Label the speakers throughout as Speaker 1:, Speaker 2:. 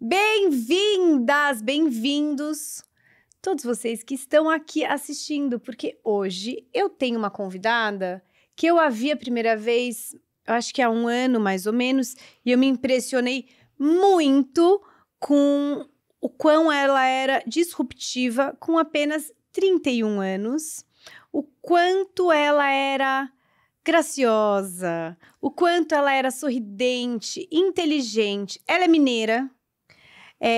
Speaker 1: Bem-vindas, bem-vindos, todos vocês que estão aqui assistindo, porque hoje eu tenho uma convidada que eu a vi a primeira vez, eu acho que há um ano mais ou menos, e eu me impressionei muito com o quão ela era disruptiva com apenas 31 anos, o quanto ela era graciosa, o quanto ela era sorridente, inteligente. Ela é mineira.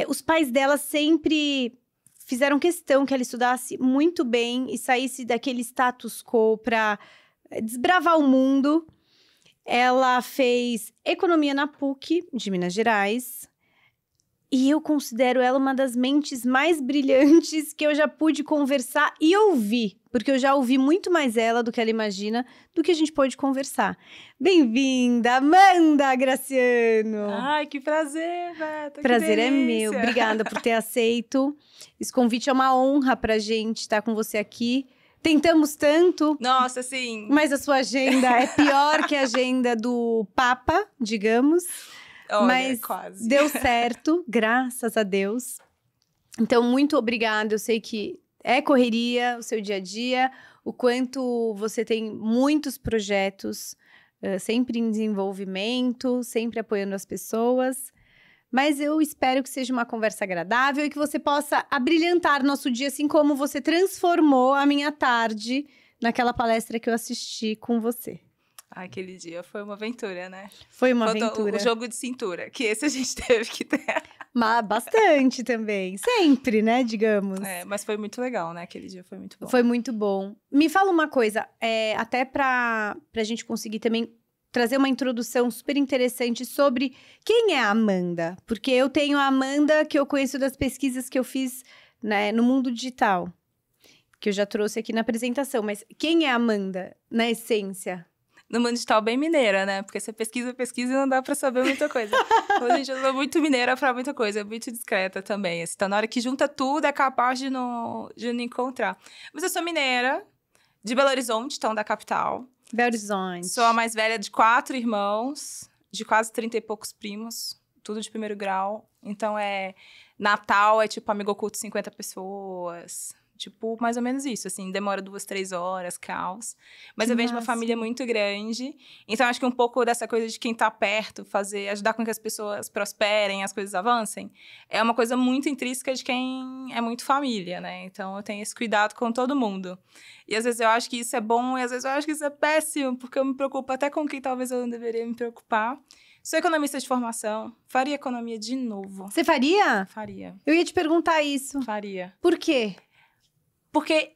Speaker 1: Os pais dela sempre fizeram questão que ela estudasse muito bem e saísse daquele status quo para desbravar o mundo. Ela fez economia na PUC de Minas Gerais. E eu considero ela uma das mentes mais brilhantes que eu já pude conversar e ouvir. Porque eu já ouvi muito mais ela do que ela imagina, do que a gente pôde conversar. Bem-vinda, Amanda Graciano!
Speaker 2: Ai, que prazer, Beto!
Speaker 1: Prazer é meu. Obrigada por ter aceito. Esse convite é uma honra pra gente estar com você aqui. Tentamos tanto.
Speaker 2: Nossa, sim.
Speaker 1: Mas a sua agenda é pior que a agenda do Papa, digamos.
Speaker 2: Olha,
Speaker 1: mas
Speaker 2: quase.
Speaker 1: Deu certo, graças a Deus. Então, muito obrigada. Eu sei que é correria o seu dia a dia, o quanto você tem muitos projetos, sempre em desenvolvimento, sempre apoiando as pessoas. Mas eu espero que seja uma conversa agradável e que você possa abrilhantar nosso dia, assim como você transformou a minha tarde naquela palestra que eu assisti com você.
Speaker 2: Aquele dia foi uma aventura, né?
Speaker 1: Foi uma aventura.
Speaker 2: O jogo de cintura, que esse a gente teve que ter.
Speaker 1: Mas bastante também. Sempre, né, digamos.
Speaker 2: Mas foi muito legal, né? Aquele dia foi muito bom.
Speaker 1: Foi muito bom. Me fala uma coisa, até pra gente conseguir também trazer uma introdução super interessante sobre quem é a Amanda. Porque eu tenho a Amanda que eu conheço das pesquisas que eu fiz, né, no mundo digital. Que eu já trouxe aqui na apresentação. Mas quem é a Amanda, na essência?
Speaker 2: No mundo digital, bem mineira, né? Porque você pesquisa e não dá pra saber muita coisa. A gente é muito mineira pra muita coisa, é muito discreta também. Assim, então, na hora que junta tudo, é capaz de não encontrar. Mas eu sou mineira, de Belo Horizonte, então da capital.
Speaker 1: Belo Horizonte.
Speaker 2: Sou a mais velha de 4 irmãos, de quase 30 e poucos primos, tudo de primeiro grau. Então, Natal é tipo amigo oculto 50 pessoas. Tipo, mais ou menos isso, assim, demora 2, 3 horas, caos. Mas eu venho de uma família muito grande. Então, acho que um pouco dessa coisa de quem tá perto, ajudar com que as pessoas prosperem, as coisas avancem, é uma coisa muito intrínseca de quem é muito família, né? Então, eu tenho esse cuidado com todo mundo. E às vezes eu acho que isso é bom, e às vezes eu acho que isso é péssimo, porque eu me preocupo até com quem talvez eu não deveria me preocupar. Sou economista de formação, faria economia de novo.
Speaker 1: Você faria?
Speaker 2: Faria.
Speaker 1: Eu ia te perguntar isso.
Speaker 2: Faria.
Speaker 1: Por quê?
Speaker 2: Porque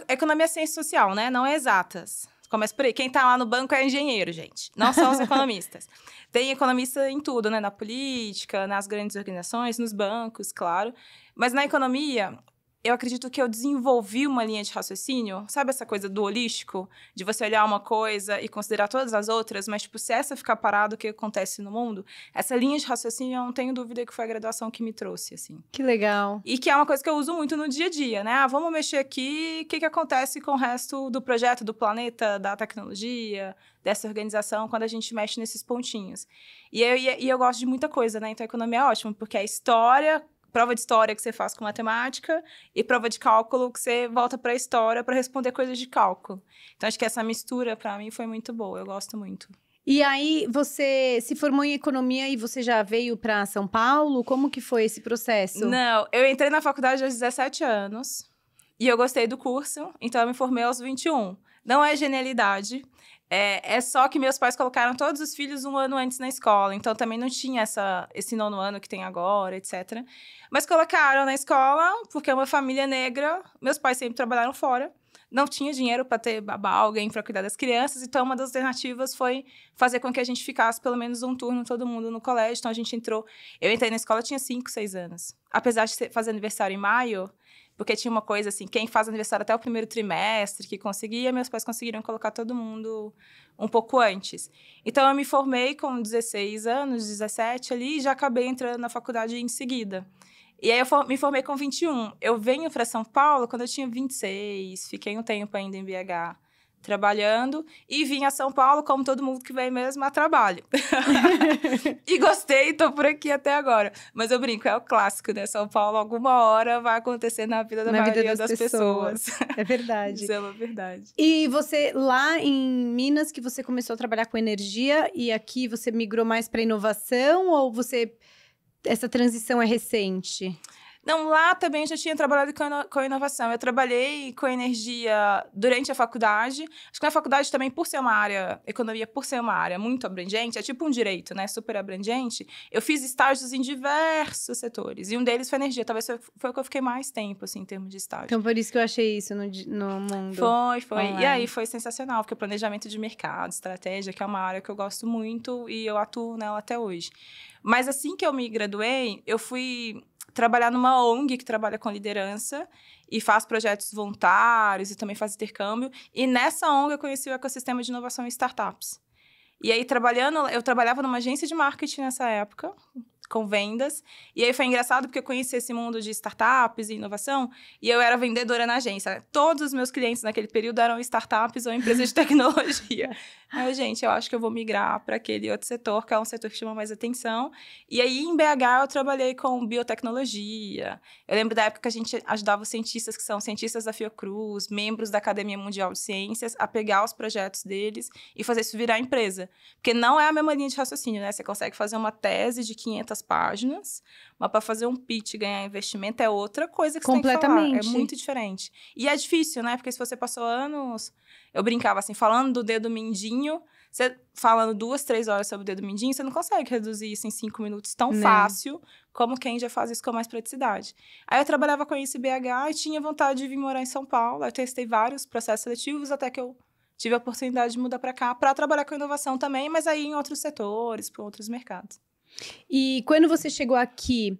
Speaker 2: economia é ciência social, né? Não é exatas. Começa por aí. Quem tá lá no banco é engenheiro, gente. Não são os economistas. Tem economista em tudo, né? Na política, nas grandes organizações, nos bancos, claro. Mas na economia, eu acredito que eu desenvolvi uma linha de raciocínio. Sabe essa coisa do holístico? De você olhar uma coisa e considerar todas as outras, mas, tipo, se essa ficar parada, o que acontece no mundo? Essa linha de raciocínio, eu não tenho dúvida que foi a graduação que me trouxe, assim.
Speaker 1: Que legal.
Speaker 2: E que é uma coisa que eu uso muito no dia a dia, né? Vamos mexer aqui, o que acontece com o resto do projeto, do planeta, da tecnologia, dessa organização, quando a gente mexe nesses pontinhos. E eu gosto de muita coisa, né? Então, a economia é ótima, porque é história, prova de história que você faz com matemática e prova de cálculo que você volta para a história para responder coisas de cálculo. Então, acho que essa mistura, para mim, foi muito boa. Eu gosto muito.
Speaker 1: E aí, você se formou em economia e você já veio para São Paulo? Como que foi esse processo?
Speaker 2: Não, eu entrei na faculdade aos 17 anos e eu gostei do curso, então eu me formei aos 21. Não é genialidade, é só que meus pais colocaram todos os filhos um ano antes na escola, então também não tinha esse 9º ano que tem agora, etc. Mas colocaram na escola porque é uma família negra, meus pais sempre trabalharam fora. Não tinha dinheiro para ter babá, alguém para cuidar das crianças, então uma das alternativas foi fazer com que a gente ficasse pelo menos um turno todo mundo no colégio. Então a gente eu entrei na escola, tinha 5, 6 anos. Apesar de fazer aniversário em maio, porque tinha uma coisa assim, quem faz aniversário até o primeiro trimestre, que conseguia, meus pais conseguiram colocar todo mundo um pouco antes. Então eu me formei com 16 anos, 17 ali, e já acabei entrando na faculdade em seguida. E aí eu me formei com 21. Eu venho para São Paulo quando eu tinha 26, fiquei um tempo ainda em BH. trabalhando, e vim a São Paulo, como todo mundo que vem mesmo, a trabalho. E gostei, tô por aqui até agora. Mas eu brinco, é o clássico, né? São Paulo, alguma hora vai acontecer na vida da maioria das pessoas.
Speaker 1: É verdade.
Speaker 2: Isso é uma verdade.
Speaker 1: E você, lá em Minas, que você começou a trabalhar com energia, e aqui você migrou mais para inovação, ou essa transição é recente?
Speaker 2: Não, lá também eu já tinha trabalhado com inovação. Eu trabalhei com energia durante a faculdade. Acho que na faculdade também, por ser uma área, economia, por ser uma área muito abrangente, é tipo um direito, né? Super abrangente. Eu fiz estágios em diversos setores. E um deles foi energia. Talvez foi o que eu fiquei mais tempo, assim, em termos de estágio.
Speaker 1: Então, por isso que eu achei isso no mundo.
Speaker 2: Foi.
Speaker 1: Online.
Speaker 2: E aí, foi sensacional. Porque o planejamento de mercado, estratégia, que é uma área que eu gosto muito e eu atuo nela até hoje. Mas assim que eu me graduei, eu fui trabalhar numa ONG que trabalha com liderança e faz projetos voluntários e também faz intercâmbio. E nessa ONG eu conheci o ecossistema de inovação em startups. E aí, eu trabalhava numa agência de marketing nessa época, com vendas. E aí foi engraçado porque eu conheci esse mundo de startups e inovação e eu era vendedora na agência. Todos os meus clientes naquele período eram startups ou empresas de tecnologia. Aí, gente, eu acho que eu vou migrar para aquele outro setor, que é um setor que chama mais atenção. E aí, em BH, eu trabalhei com biotecnologia. Eu lembro da época que a gente ajudava os cientistas, que são cientistas da Fiocruz, membros da Academia Mundial de Ciências, a pegar os projetos deles e fazer isso virar empresa. Porque não é a mesma linha de raciocínio, né? Você consegue fazer uma tese de 500 páginas, mas para fazer um pitch e ganhar investimento é outra coisa que você tem que falar. É muito diferente. E é difícil, né? Porque se você passou anos... Eu brincava assim, falando do dedo mindinho, você falando 2, 3 horas sobre o dedo mindinho, você não consegue reduzir isso em 5 minutos tão fácil como quem já faz isso com mais praticidade. Aí eu trabalhava com isso em BH e tinha vontade de vir morar em São Paulo. Eu testei vários processos seletivos até que eu tive a oportunidade de mudar para cá para trabalhar com inovação também, mas aí em outros setores, para outros mercados.
Speaker 1: E quando você chegou aqui,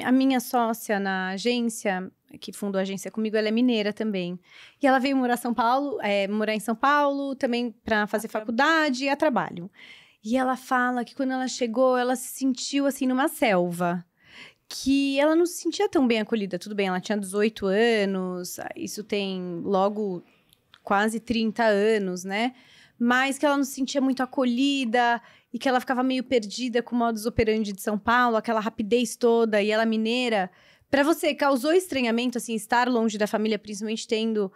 Speaker 1: a minha sócia na agência, que fundou a agência comigo, ela é mineira também. E ela veio morar em São Paulo também para fazer faculdade e a trabalho. E ela fala que quando ela chegou, ela se sentiu assim numa selva. Que ela não se sentia tão bem acolhida. Tudo bem, ela tinha 18 anos, isso tem logo quase 30 anos, né? Mas que ela não se sentia muito acolhida e que ela ficava meio perdida com o modus operandi de São Paulo, aquela rapidez toda, e ela mineira. Para você, causou estranhamento, assim, estar longe da família, principalmente tendo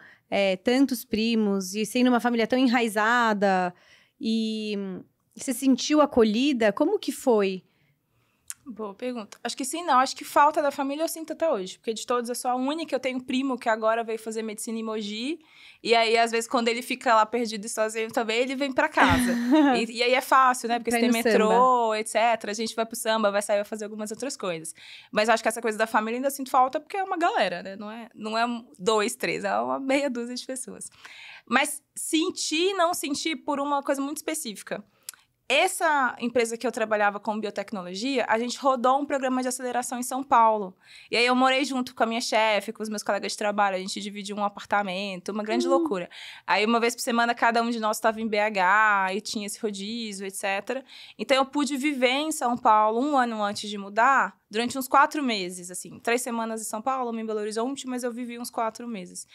Speaker 1: tantos primos e sendo uma família tão enraizada? E você se sentiu acolhida? Como que foi?
Speaker 2: Boa pergunta. Acho que sim, não. Acho que falta da família eu sinto até hoje. Porque de todos eu sou a única. Eu tenho um primo que agora veio fazer medicina em Mogi. E aí, às vezes, quando ele fica lá perdido e sozinho também, ele vem pra casa. e aí é fácil, né? Porque você tem metrô, etc. A gente vai pro samba, vai sair, vai fazer algumas outras coisas. Mas acho que essa coisa da família ainda sinto falta porque é uma galera, né? Não é 2, 3, é uma meia dúzia de pessoas. Mas senti, não senti por uma coisa muito específica. Essa empresa que eu trabalhava com biotecnologia, a gente rodou um programa de aceleração em São Paulo. E aí eu morei junto com a minha chefe, com os meus colegas de trabalho, a gente dividiu um apartamento, uma grande loucura. Aí uma vez por semana cada um de nós estava em BH e tinha esse rodízio, etc. Então eu pude viver em São Paulo 1 ano antes de mudar, durante uns 4 meses, assim. 3 semanas em São Paulo, uma em Belo Horizonte, mas eu vivi uns 4 meses.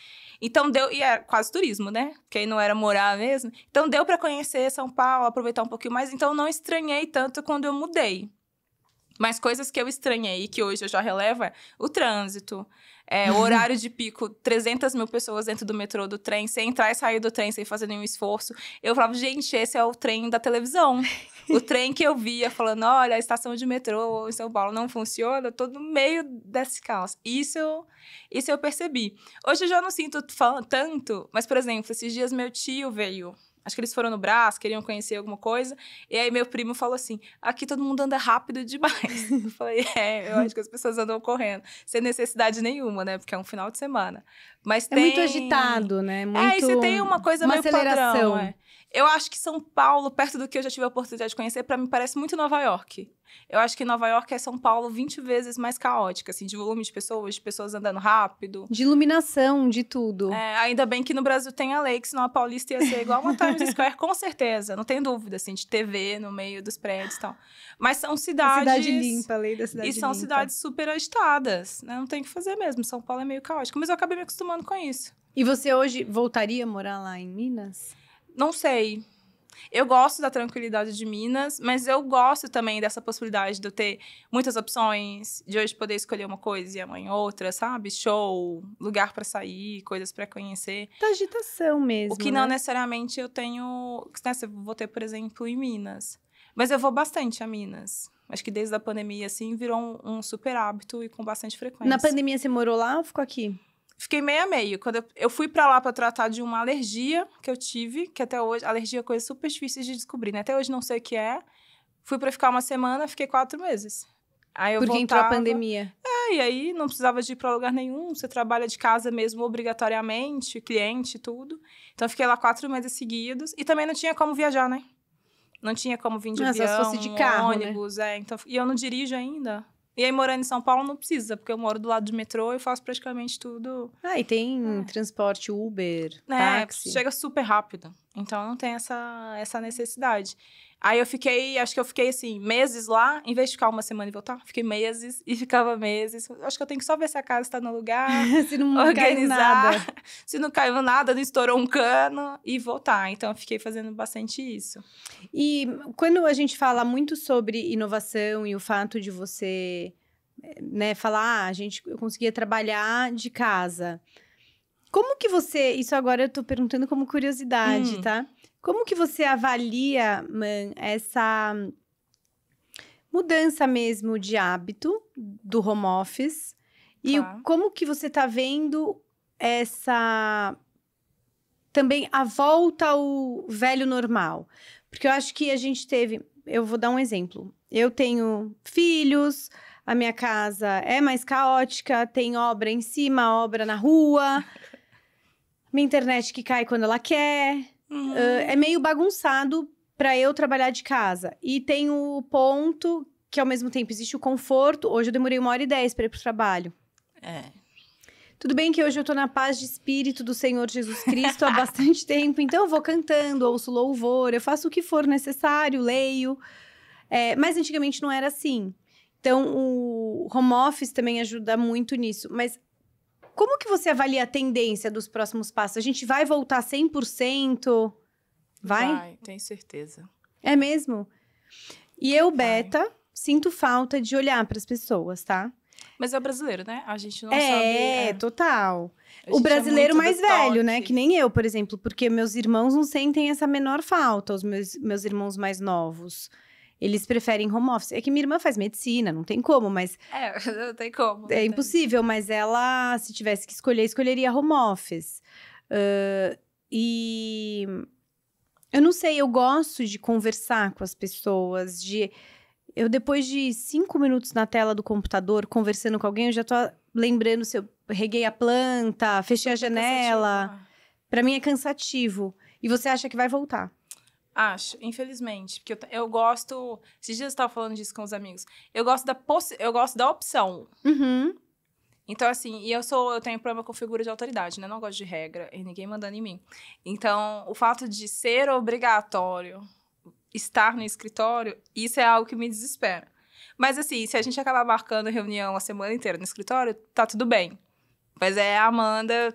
Speaker 2: Então deu, e era quase turismo, né? Porque aí não era morar mesmo. Então deu para conhecer São Paulo, aproveitar um pouquinho mais. Então não estranhei tanto quando eu mudei. Mas coisas que eu estranhei e que hoje eu já relevo é o trânsito, o horário de pico, 300 mil pessoas dentro do metrô, do trem, sem entrar e sair do trem, sem fazer nenhum esforço. Eu falava, gente, esse é o trem da televisão. O trem que eu via falando, olha, a estação de metrô em São Paulo não funciona, eu tô no meio desse caos. Isso eu percebi. Hoje eu já não sinto tanto, mas, por exemplo, esses dias meu tio veio... Acho que eles foram no Brás, queriam conhecer alguma coisa. E aí, meu primo falou assim, aqui todo mundo anda rápido demais. Eu falei, eu acho que as pessoas andam correndo. Sem necessidade nenhuma, né? Porque é um final de semana. Mas tem...
Speaker 1: muito agitado, né?
Speaker 2: E você tem uma coisa meio aceleração. Padrão. Eu acho que São Paulo, perto do que eu já tive a oportunidade de conhecer, pra mim parece muito Nova York. Eu acho que Nova York é São Paulo 20 vezes mais caótica, assim, de volume de pessoas andando rápido.
Speaker 1: De iluminação, de tudo.
Speaker 2: Ainda bem que no Brasil tem a lei, que senão a Paulista ia ser igual uma Times Square, com certeza. Não tem dúvida, assim, de TV no meio dos prédios e tal. Mas são cidades...
Speaker 1: A cidade limpa, a lei da cidade limpa.
Speaker 2: E são cidades super agitadas, né? Não tem o que fazer mesmo. São Paulo é meio caótico. Mas eu acabei me acostumando com isso.
Speaker 1: E você hoje voltaria a morar lá em Minas?
Speaker 2: Não sei. Eu gosto da tranquilidade de Minas, mas eu gosto também dessa possibilidade de eu ter muitas opções, de hoje poder escolher uma coisa e amanhã outra, sabe? Show, lugar pra sair, coisas pra conhecer.
Speaker 1: Da agitação mesmo,
Speaker 2: O que não necessariamente eu tenho... Né, eu vou ter, por exemplo, em Minas. Mas eu vou bastante a Minas. Acho que desde a pandemia, assim, virou um super hábito e com bastante frequência.
Speaker 1: Na pandemia você morou lá ou ficou aqui?
Speaker 2: Fiquei meio a meio. Quando eu fui pra lá pra tratar de uma alergia que eu tive, que até hoje... Alergia é coisa super difícil de descobrir, né? Até hoje não sei o que é. Fui pra ficar uma semana, fiquei 4 meses. Aí eu
Speaker 1: Porque entrou a pandemia.
Speaker 2: E aí não precisava de ir pra lugar nenhum. Você trabalha de casa mesmo, obrigatoriamente, cliente, tudo. Então, eu fiquei lá 4 meses seguidos. E também não tinha como viajar, né? Não tinha como vir de avião,
Speaker 1: só se fosse de carro,
Speaker 2: ônibus, né? Então, e eu não dirijo ainda. E aí, morando em São Paulo, não precisa, porque eu moro do lado de metrô e faço praticamente tudo.
Speaker 1: Ah, e tem transporte Uber, táxi.
Speaker 2: Chega super rápido. Então, não tem essa necessidade. Aí, acho que eu fiquei, assim, meses lá, em vez de ficar uma semana e voltar, fiquei meses e ficava meses. Acho que eu tenho que só ver se a casa está no lugar,
Speaker 1: se não
Speaker 2: organizar,
Speaker 1: caiu nada.
Speaker 2: Se não caiu nada, não estourou um cano e voltar. Então, eu fiquei fazendo bastante isso.
Speaker 1: E quando a gente fala muito sobre inovação e o fato de você, né, falar, eu conseguia trabalhar de casa. Como que você, isso agora eu tô perguntando como curiosidade, tá? Como que você avalia, essa mudança mesmo de hábito do home office? E como que você tá vendo também a volta ao velho normal? Porque eu acho que a gente eu vou dar um exemplo. Eu tenho filhos, a minha casa é mais caótica, tem obra em cima, obra na rua, minha internet que cai quando ela quer. É meio bagunçado para eu trabalhar de casa. E tem o ponto que, ao mesmo tempo, existe o conforto. Hoje eu demorei 1h10 para ir pro trabalho. Tudo bem que hoje eu tô na paz de espírito do Senhor Jesus Cristo há bastante tempo. Então, eu vou cantando, ouço louvor, eu faço o que for necessário, leio. Mas antigamente não era assim. Então, o home office também ajuda muito nisso. Mas como que você avalia a tendência dos próximos passos? A gente vai voltar 100%?
Speaker 2: Vai, tenho certeza.
Speaker 1: É mesmo? E eu, Beta, sinto falta de olhar para as pessoas, tá?
Speaker 2: Mas é o brasileiro, né? A gente não sabe...
Speaker 1: Total. O brasileiro mais velho, né? Que nem eu, por exemplo. Porque meus irmãos não sentem essa menor falta. Os meus irmãos mais novos. Eles preferem home office. É que minha irmã faz medicina, não tem como, mas...
Speaker 2: não tem como.
Speaker 1: É impossível, mas ela, se tivesse que escolher, escolheria home office. E... eu não sei, eu gosto de conversar com as pessoas, eu, depois de 5 minutos na tela do computador, conversando com alguém, eu já tô lembrando se eu reguei a planta, fechei a janela. Pra mim é cansativo. E você acha que vai voltar?
Speaker 2: Acho, infelizmente. Porque eu gosto... Esses dias eu estava falando disso com os amigos. Eu gosto da opção. Então, assim, eu tenho problema com figura de autoridade, né? Eu não gosto de regra e ninguém mandando em mim. Então, o fato de ser obrigatório estar no escritório, isso é algo que me desespera. Mas, assim, se a gente acabar marcando reunião a semana inteira no escritório, tá tudo bem. Mas a Amanda,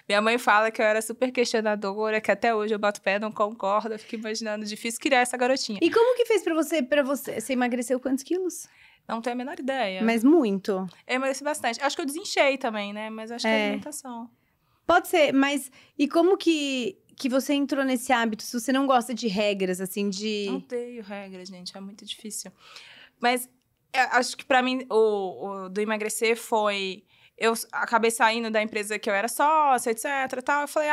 Speaker 2: minha mãe fala que eu era super questionadora, que até hoje eu bato pé, não concordo. Eu fico imaginando, difícil criar essa garotinha.
Speaker 1: E como que fez pra você? Você emagreceu quantos quilos?
Speaker 2: Não tenho a menor ideia.
Speaker 1: Mas muito.
Speaker 2: Eu emagreci bastante. Acho que eu desinchei também, né? Mas acho que é alimentação.
Speaker 1: Pode ser, mas... E como que você entrou nesse hábito? Se você não gosta de regras, assim, de...
Speaker 2: Não odeio regras, gente. É muito difícil. Mas acho que pra mim, o do emagrecer foi... Eu acabei saindo da empresa que eu era sócia, etc, tal. Eu falei,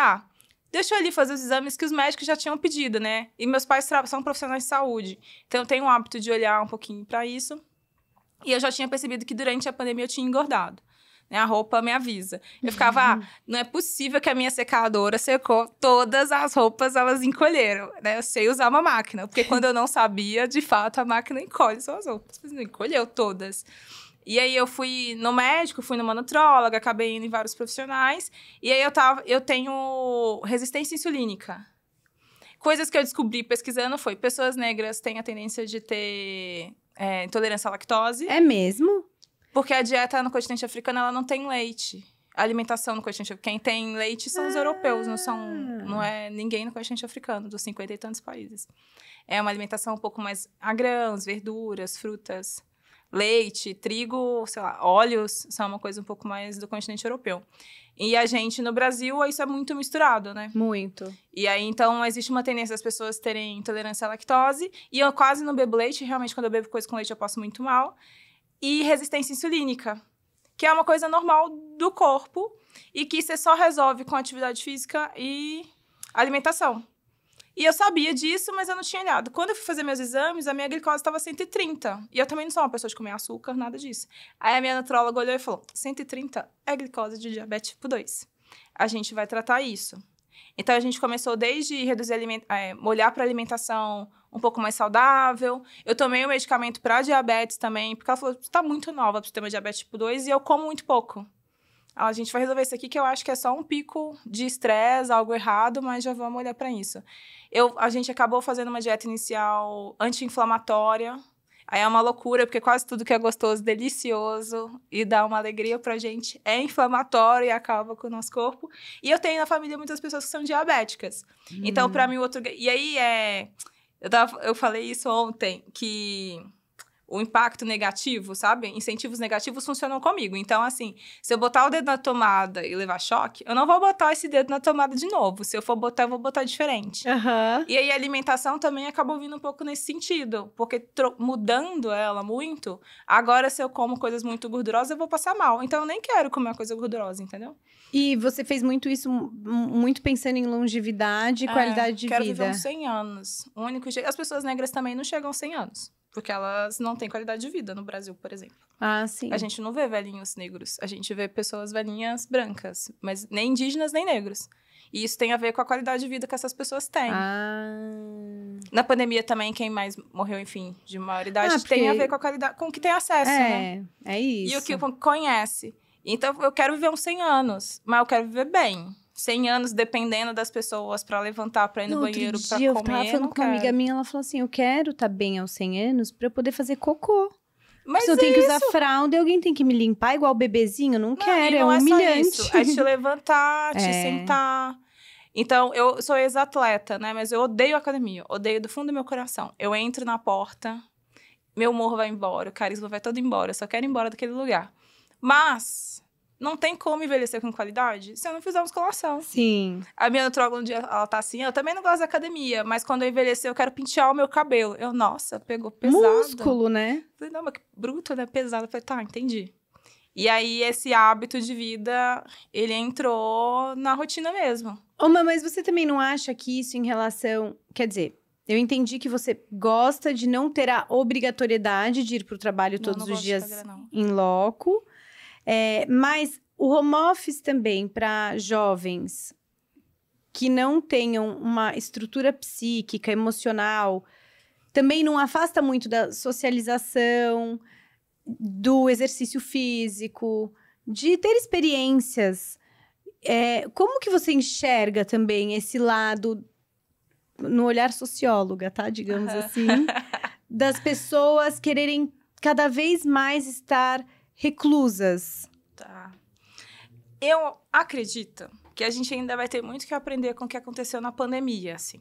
Speaker 2: deixa eu ali fazer os exames que os médicos já tinham pedido, né? E meus pais são profissionais de saúde. Então, eu tenho o hábito de olhar um pouquinho pra isso. E eu já tinha percebido que durante a pandemia eu tinha engordado. Né? A roupa me avisa. Eu ficava, não é possível que a minha secadora secou todas as roupas, elas encolheram. Né? Eu sei usar uma máquina. Porque quando eu não sabia, de fato, a máquina encolhe só as roupas. Mas não encolheu todas. E aí, eu fui no médico, fui numa nutróloga, acabei indo em vários profissionais. E aí, eu tenho resistência insulínica. Coisas que eu descobri pesquisando foi... Pessoas negras têm a tendência de ter intolerância à lactose.
Speaker 1: É mesmo?
Speaker 2: Porque a dieta no continente africano, ela não tem leite. alimentação no continente africano. Quem tem leite são os europeus, não é ninguém no continente africano, dos 50 e tantos países. É uma alimentação um pouco mais a grãos, verduras, frutas, leite, trigo, sei lá, óleos, são uma coisa um pouco mais do continente europeu. E a gente, no Brasil, isso é muito misturado, né?
Speaker 1: Muito.
Speaker 2: E aí, então, existe uma tendência das pessoas terem intolerância à lactose. E eu quase não bebo leite. Realmente, quando eu bebo coisa com leite, eu passo muito mal. E resistência insulínica, que é uma coisa normal do corpo e que você só resolve com atividade física e alimentação. E eu sabia disso, mas eu não tinha olhado. Quando eu fui fazer meus exames, a minha glicose estava 130. E eu também não sou uma pessoa de comer açúcar, nada disso. Aí a minha nutróloga olhou e falou, 130 é glicose de diabetes tipo 2. A gente vai tratar isso. Então, a gente começou desde reduzir olhar para alimentação um pouco mais saudável. Eu tomei o medicamento para diabetes também, porque ela falou, você está muito nova para ter uma diabetes tipo 2 e eu como muito pouco. A gente vai resolver isso aqui, que eu acho que é só um pico de estresse, algo errado, mas já vamos olhar para isso. A gente acabou fazendo uma dieta inicial anti-inflamatória. Aí é uma loucura, porque quase tudo que é gostoso, delicioso e dá uma alegria pra gente é inflamatório e acaba com o nosso corpo. E eu tenho na família muitas pessoas que são diabéticas. Então, pra mim, E aí, eu falei isso ontem, que o impacto negativo, sabe? Incentivos negativos funcionam comigo. Então, assim, se eu botar o dedo na tomada e levar choque, eu não vou botar esse dedo na tomada de novo. Se eu for botar, eu vou botar diferente.
Speaker 1: Uhum.
Speaker 2: E aí, a alimentação também acabou vindo um pouco nesse sentido. Porque mudando ela muito, agora, se eu como coisas muito gordurosas, eu vou passar mal. Então, eu nem quero comer uma coisa gordurosa, entendeu?
Speaker 1: E você fez muito isso, muito pensando em longevidade e qualidade de vida.
Speaker 2: Quero viver uns 100 anos. O único jeito... As pessoas negras também não chegam aos 100 anos. Porque elas não têm qualidade de vida no Brasil, por exemplo.
Speaker 1: Ah, sim.
Speaker 2: A gente não vê velhinhos negros. A gente vê pessoas velhinhas brancas. Mas nem indígenas, nem negros. E isso tem a ver com a qualidade de vida que essas pessoas têm. Na pandemia também, quem mais morreu, enfim, de maior idade, tem a ver com a qualidade... Com o que tem acesso, né?
Speaker 1: É isso.
Speaker 2: E o que conhece. Então, eu quero viver uns 100 anos. Mas eu quero viver bem. 100 anos, dependendo das pessoas, pra levantar, pra ir no banheiro, pra comer,
Speaker 1: eu tava falando com uma amiga minha, ela falou assim, eu quero estar bem aos 100 anos pra eu poder fazer cocô.
Speaker 2: Mas
Speaker 1: se eu tenho que usar fralda e alguém tem que me limpar igual o bebezinho, não quero, é humilhante.
Speaker 2: Só isso. É te levantar, te sentar. Então, eu sou ex-atleta, né? Mas eu odeio academia, odeio do fundo do meu coração. Eu entro na porta, meu humor vai embora, o carisma vai todo embora, eu só quero ir embora daquele lugar. Mas... não tem como envelhecer com qualidade se eu não fizer musculação.
Speaker 1: Sim.
Speaker 2: A minha nutróloga, um dia, ela tá assim, eu também não gosto da academia, mas quando eu envelhecer, eu quero pentear o meu cabelo. Nossa, pegou pesado.
Speaker 1: Músculo, né?
Speaker 2: Falei, não, mas que bruto, né? Pesado. Eu falei, tá, entendi. E aí, esse hábito de vida, ele entrou na rotina mesmo.
Speaker 1: Mas você também não acha que isso em relação... Quer dizer, eu entendi que você gosta de não ter a obrigatoriedade de ir pro trabalho todos os dias em loco. Mas o home office também para jovens que não tenham uma estrutura psíquica, emocional, também não afasta muito da socialização, do exercício físico, de ter experiências. Como que você enxerga também esse lado, no olhar socióloga, tá? Digamos assim, das pessoas quererem cada vez mais estar reclusas.
Speaker 2: Tá. Eu acredito que a gente ainda vai ter muito que aprender com o que aconteceu na pandemia, assim.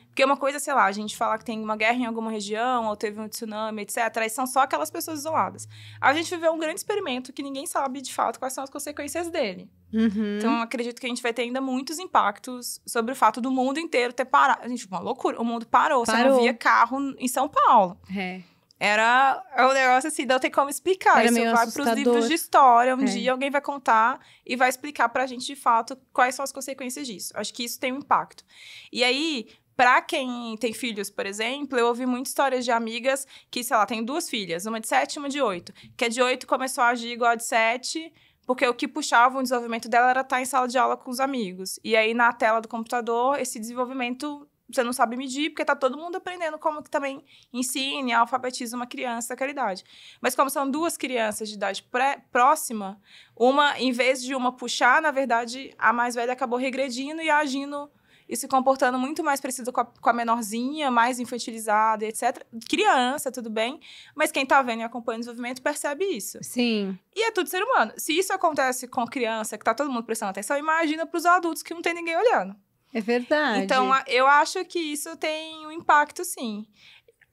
Speaker 2: Porque uma coisa, sei lá, a gente falar que tem uma guerra em alguma região, ou teve um tsunami, etc., e são só aquelas pessoas isoladas. A gente viveu um grande experimento que ninguém sabe, de fato, quais são as consequências dele.
Speaker 1: Uhum.
Speaker 2: Então, eu acredito que a gente vai ter ainda muitos impactos sobre o fato do mundo inteiro ter parado. Gente, uma loucura. O mundo parou. Você não via carro em São Paulo. Era um negócio assim, não tem como explicar. Isso vai para os livros de história. Um dia alguém vai contar e vai explicar pra gente, de fato, quais são as consequências disso. Acho que isso tem um impacto. E aí, pra quem tem filhos, por exemplo, eu ouvi muitas histórias de amigas que, sei lá, tem 2 filhas, uma de 7 e uma de 8. Que a de 8 começou a agir igual a de 7, porque o que puxava o desenvolvimento dela era estar em sala de aula com os amigos. E aí, na tela do computador, esse desenvolvimento... você não sabe medir, porque tá todo mundo aprendendo como que também ensina e alfabetiza uma criança daquela idade. Mas como são 2 crianças de idade próxima, uma, em vez de uma puxar, na verdade, a mais velha acabou regredindo e agindo e se comportando muito mais parecido com a menorzinha, mais infantilizada, etc. Criança, tudo bem, mas quem tá vendo e acompanha o desenvolvimento percebe isso.
Speaker 1: Sim.
Speaker 2: E é tudo ser humano. Se isso acontece com criança, que tá todo mundo prestando atenção, imagina pros adultos que não tem ninguém olhando.
Speaker 1: É verdade.
Speaker 2: Então, eu acho que isso tem um impacto, sim.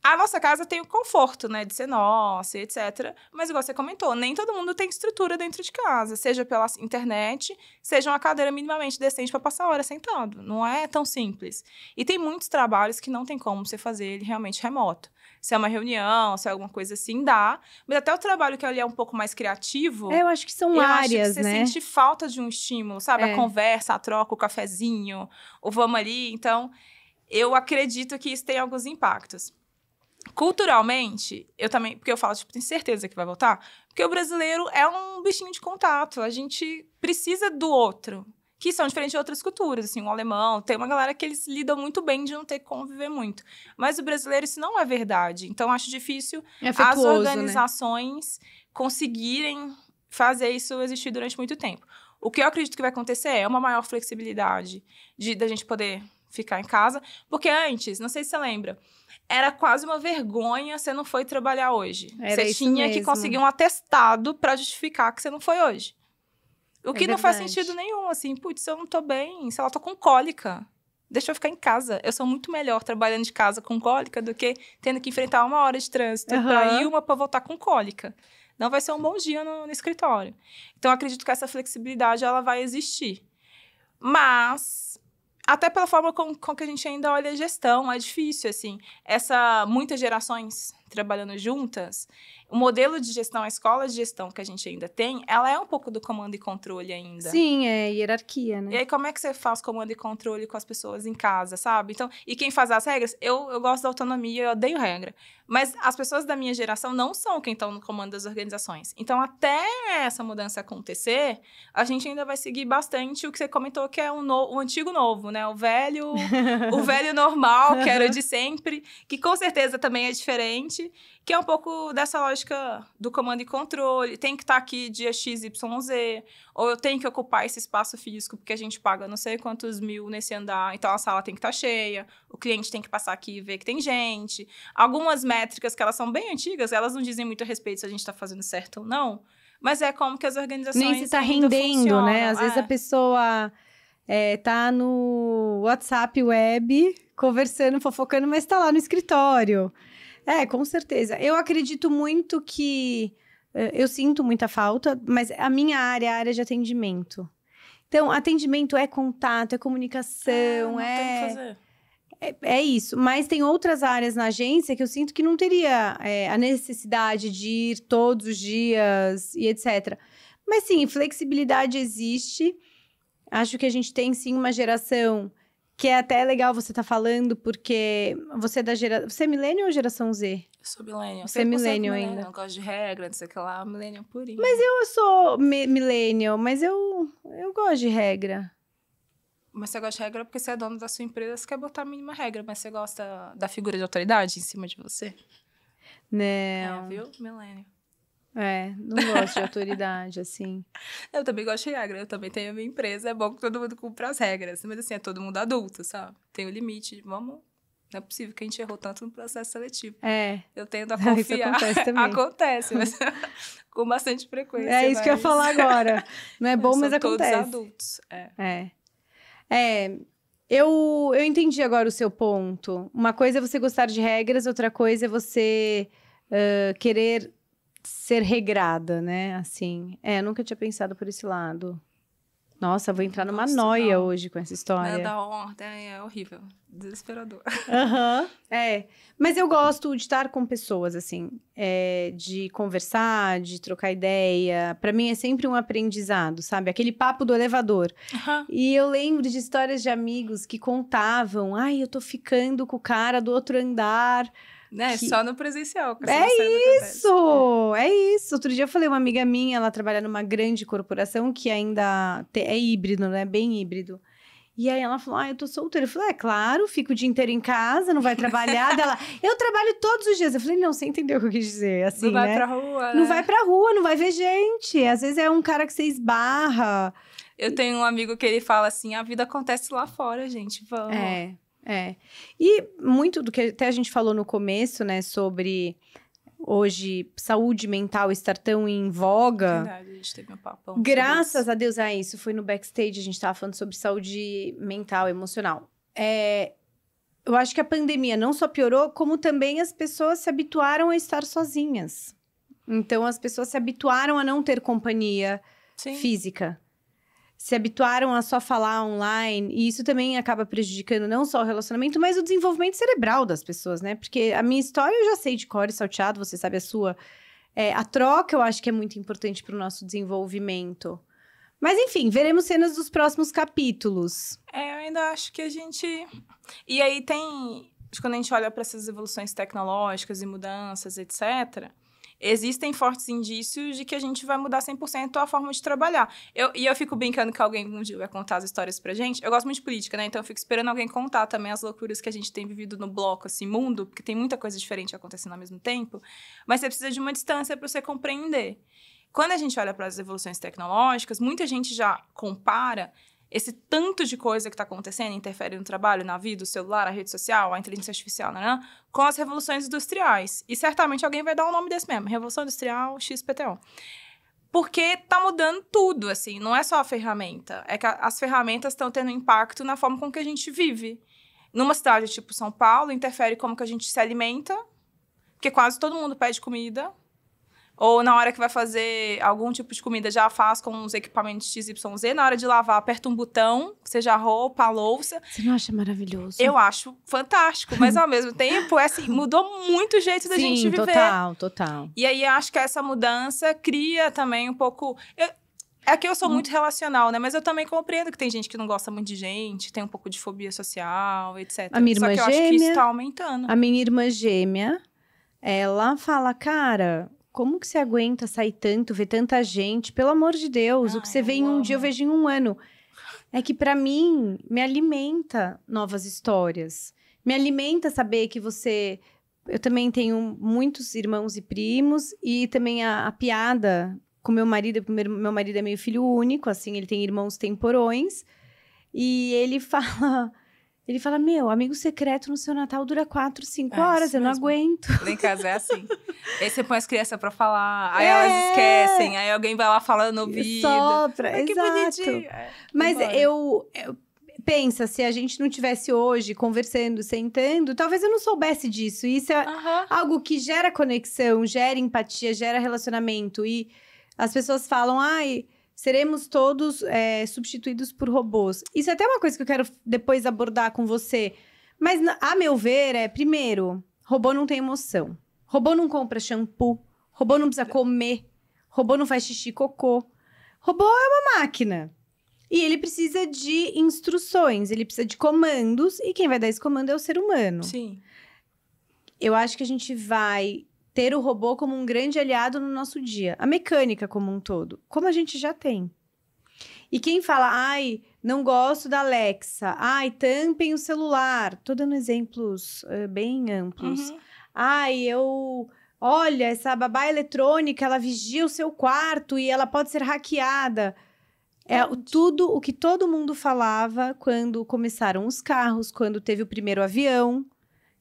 Speaker 2: A nossa casa tem o conforto, né, de ser nossa, etc. Mas, igual você comentou, nem todo mundo tem estrutura dentro de casa. Seja pela internet, seja uma cadeira minimamente decente para passar a hora sentado. Não é tão simples. E tem muitos trabalhos que não tem como você fazer ele realmente remoto. Se é uma reunião, se é alguma coisa assim, dá. Mas até o trabalho que ele é um pouco mais criativo...
Speaker 1: Eu acho que são áreas,
Speaker 2: acho que você
Speaker 1: né?
Speaker 2: sente falta de um estímulo, sabe? A conversa, a troca, o cafezinho, o vamos ali. Então, eu acredito que isso tem alguns impactos. Culturalmente, eu também... Porque eu falo, tipo, tenho certeza que vai voltar. Porque o brasileiro é um bichinho de contato. A gente precisa do outro. Que são diferentes de outras culturas. Assim, o alemão, tem uma galera que eles lidam muito bem de não ter que conviver muito. Mas o brasileiro, isso não é verdade. Então, acho difícil as organizações, né, conseguirem fazer isso existir durante muito tempo. O que eu acredito que vai acontecer é uma maior flexibilidade da gente poder ficar em casa. Porque antes, não sei se você lembra... Era quase uma vergonha você não foi trabalhar hoje. Você tinha que conseguir um atestado para justificar que você não foi hoje. O que não faz sentido nenhum, assim. Putz, eu não tô bem, sei lá, tô com cólica. Deixa eu ficar em casa. Eu sou muito melhor trabalhando de casa com cólica do que tendo que enfrentar 1 hora de trânsito pra ir, uma pra voltar com cólica. Não vai ser um bom dia no escritório. Então, eu acredito que essa flexibilidade, ela vai existir. Mas... Até pela forma com que a gente ainda olha a gestão, é difícil, assim. Muitas gerações trabalhando juntas, o modelo de gestão, a escola de gestão que a gente ainda tem, ela é um pouco do comando e controle ainda.
Speaker 1: Sim, é hierarquia, né?
Speaker 2: E aí, como é que você faz comando e controle com as pessoas em casa, sabe? Então, e quem faz as regras, eu gosto da autonomia, eu odeio regra. Mas as pessoas da minha geração não são quem estão no comando das organizações. Então, até essa mudança acontecer, a gente ainda vai seguir bastante o que você comentou, que é o antigo novo, né? O velho normal, que era de sempre, que com certeza também é diferente, que é um pouco dessa lógica do comando e controle. Tem que estar aqui dia XYZ, ou eu tenho que ocupar esse espaço físico, porque a gente paga não sei quantos mil nesse andar, então a sala tem que estar cheia, o cliente tem que passar aqui e ver que tem gente. Algumas métricas que elas são bem antigas, elas não dizem muito a respeito se a gente está fazendo certo ou não, mas é como que as organizações
Speaker 1: nem se está rendendo,
Speaker 2: funcionam,
Speaker 1: né? Às vezes a pessoa tá no WhatsApp web, conversando, fofocando, mas está lá no escritório. Com certeza. Eu acredito muito que... Eu sinto muita falta, mas a minha área é a área de atendimento. Então, atendimento é contato, é comunicação,
Speaker 2: não tem o que fazer.
Speaker 1: É isso. Mas tem outras áreas na agência que eu sinto que não teria a necessidade de ir todos os dias e etc. Mas sim, flexibilidade existe. Acho que a gente tem sim uma geração que é até legal você estar falando, porque você é da geração... Você é millennial ou geração Z?
Speaker 2: Eu sou millennial.
Speaker 1: Você é millennial ainda.
Speaker 2: Não gosto de regra, não sei o que lá, millennial purinho.
Speaker 1: Mas eu sou millennial, mas eu gosto de regra.
Speaker 2: Mas você gosta de regra porque você é dono da sua empresa, você quer botar a mínima regra, mas você gosta da figura de autoridade em cima de você?
Speaker 1: Não.
Speaker 2: Viu? Millennial.
Speaker 1: Não gosto de autoridade, assim.
Speaker 2: Eu também gosto de regra, eu também tenho a minha empresa, é bom que todo mundo cumpra as regras. Mas assim, é todo mundo adulto, sabe? Tem o limite, não é possível que a gente errou tanto no processo seletivo. Eu tendo a confiar.
Speaker 1: Isso acontece também.
Speaker 2: Acontece, mas com bastante frequência.
Speaker 1: É isso que eu ia falar agora. Não é bom, mas acontece.
Speaker 2: Todos adultos.
Speaker 1: Eu entendi agora o seu ponto. Uma coisa é você gostar de regras, outra coisa é você querer ser regrada, né? Assim, eu nunca tinha pensado por esse lado. Nossa, vou entrar numa noia hoje com essa história.
Speaker 2: Da ordem é horrível. Desesperador.
Speaker 1: Mas eu gosto de estar com pessoas, assim. De conversar, de trocar ideia. Pra mim é sempre um aprendizado, sabe? Aquele papo do elevador. E eu lembro de histórias de amigos que contavam. Ai, eu tô ficando com o cara do outro andar.
Speaker 2: Só no presencial.
Speaker 1: É isso! Outro dia eu falei, uma amiga minha, ela trabalha numa grande corporação que ainda é híbrido, né? Bem híbrido. E aí ela falou, eu tô solteira. Eu falei, claro, fico o dia inteiro em casa, não vai trabalhar. Ela, eu trabalho todos os dias. Eu falei, não, você entendeu o que eu quis dizer, assim,
Speaker 2: não vai pra rua, né?
Speaker 1: Não vai pra rua, não vai ver gente. Às vezes é um cara que você esbarra.
Speaker 2: Eu tenho um amigo que ele fala assim, a vida acontece lá fora, gente, vamos.
Speaker 1: E muito do que até a gente falou no começo, né, sobre hoje saúde mental estar tão em voga.
Speaker 2: Verdade, a gente teve um papão.
Speaker 1: Graças a Deus, isso foi no backstage, a gente tava falando sobre saúde mental, emocional. Eu acho que a pandemia não só piorou, como também as pessoas se habituaram a estar sozinhas. Então, as pessoas se habituaram a não ter companhia física. Se habituaram a só falar online. E isso também acaba prejudicando não só o relacionamento, mas o desenvolvimento cerebral das pessoas, né? Porque a minha história eu já sei de cor e salteado, você sabe a sua. A troca eu acho que é muito importante para o nosso desenvolvimento. Mas, enfim, veremos cenas dos próximos capítulos.
Speaker 2: Eu ainda acho que a gente... E aí tem... Quando a gente olha para essas evoluções tecnológicas e mudanças, etc., existem fortes indícios de que a gente vai mudar 100% a forma de trabalhar. E eu fico brincando que alguém um dia vai contar as histórias pra gente. Eu gosto muito de política, né? Então eu fico esperando alguém contar também as loucuras que a gente tem vivido no bloco, assim, mundo, porque tem muita coisa diferente acontecendo ao mesmo tempo. Mas você precisa de uma distância para você compreender. Quando a gente olha para as evoluções tecnológicas, muita gente já compara esse tanto de coisa que está acontecendo, interfere no trabalho, na vida, o celular, a rede social, a inteligência artificial, né, com as revoluções industriais. E certamente alguém vai dar um nome desse mesmo, Revolução Industrial XPTO. Porque está mudando tudo, assim, não é só a ferramenta. É que as ferramentas estão tendo impacto na forma com que a gente vive. Numa cidade tipo São Paulo, interfere como que a gente se alimenta, porque quase todo mundo pede comida. Ou na hora que vai fazer algum tipo de comida, já faz com os equipamentos XYZ. Na hora de lavar, aperta um botão, seja a roupa, a louça.
Speaker 1: Você não acha maravilhoso?
Speaker 2: Eu acho fantástico, mas ao mesmo tempo, assim, mudou muito o jeito da gente viver.
Speaker 1: Total.
Speaker 2: E aí, acho que essa mudança cria também um pouco... É que eu sou muito relacional, né? Mas eu também compreendo que tem gente que não gosta muito de gente, tem um pouco de fobia social, etc.
Speaker 1: A minha irmã
Speaker 2: Só que eu acho que isso tá aumentando.
Speaker 1: A minha irmã gêmea, ela fala, cara... Como que você aguenta sair tanto, ver tanta gente? Pelo amor de Deus, o que você vê em um dia, eu vejo em um ano. É que, pra mim, me alimenta novas histórias. Me alimenta saber que você... Eu também tenho muitos irmãos e primos. E também a piada com meu marido. Meu marido é meio filho único, assim. Ele tem irmãos temporões. E ele fala... Ele fala, meu, amigo secreto no seu Natal dura 4, 5 horas, eu não aguento.
Speaker 2: Lá em casa é assim. Aí você põe as crianças pra falar, aí elas esquecem, aí alguém vai lá falando no ouvido.
Speaker 1: Sopra,
Speaker 2: que
Speaker 1: exato.
Speaker 2: bonitinho.
Speaker 1: Mas eu pensa, se a gente não tivesse hoje conversando, sentando, talvez eu não soubesse disso. Isso é algo que gera conexão, gera empatia, gera relacionamento. E as pessoas falam, seremos todos substituídos por robôs. Isso é até uma coisa que eu quero depois abordar com você. Mas, a meu ver, primeiro, robô não tem emoção. Robô não compra shampoo. Robô não precisa comer. Robô não faz xixi e cocô. Robô é uma máquina. E ele precisa de instruções, ele precisa de comandos. E quem vai dar esse comando é o ser humano.
Speaker 2: Sim.
Speaker 1: Eu acho que a gente vai... ter o robô como um grande aliado no nosso dia. A mecânica como um todo. Como a gente já tem. E quem fala, não gosto da Alexa. Tampem o celular. Tô dando exemplos bem amplos. Olha, essa babá eletrônica, ela vigia o seu quarto e ela pode ser hackeada. Tudo o que todo mundo falava quando começaram os carros, quando teve o primeiro avião.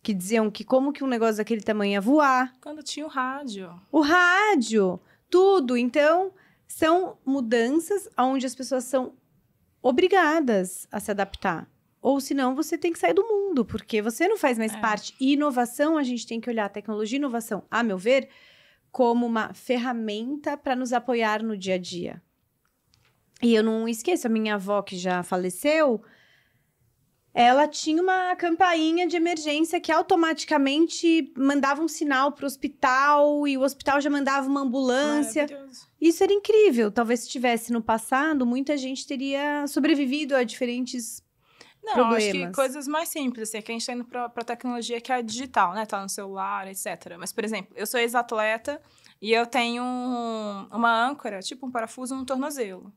Speaker 1: Que diziam que como que um negócio daquele tamanho ia voar.
Speaker 2: Quando tinha o rádio.
Speaker 1: O rádio, tudo. Então, são mudanças onde as pessoas são obrigadas a se adaptar. Ou senão, você tem que sair do mundo, porque você não faz mais parte. E inovação, a gente tem que olhar a tecnologia e inovação, a meu ver, como uma ferramenta para nos apoiar no dia a dia. E eu não esqueço, a minha avó, que já faleceu... Ela tinha uma campainha de emergência que automaticamente mandava um sinal para o hospital e o hospital já mandava uma ambulância. Isso era incrível. Talvez se tivesse no passado, muita gente teria sobrevivido a diferentes problemas.
Speaker 2: Acho que coisas mais simples, assim, que a gente está indo para a tecnologia que é digital, né? Tá no celular, etc. Mas, por exemplo, eu sou ex-atleta e eu tenho uma âncora, tipo um parafuso no tornozelo.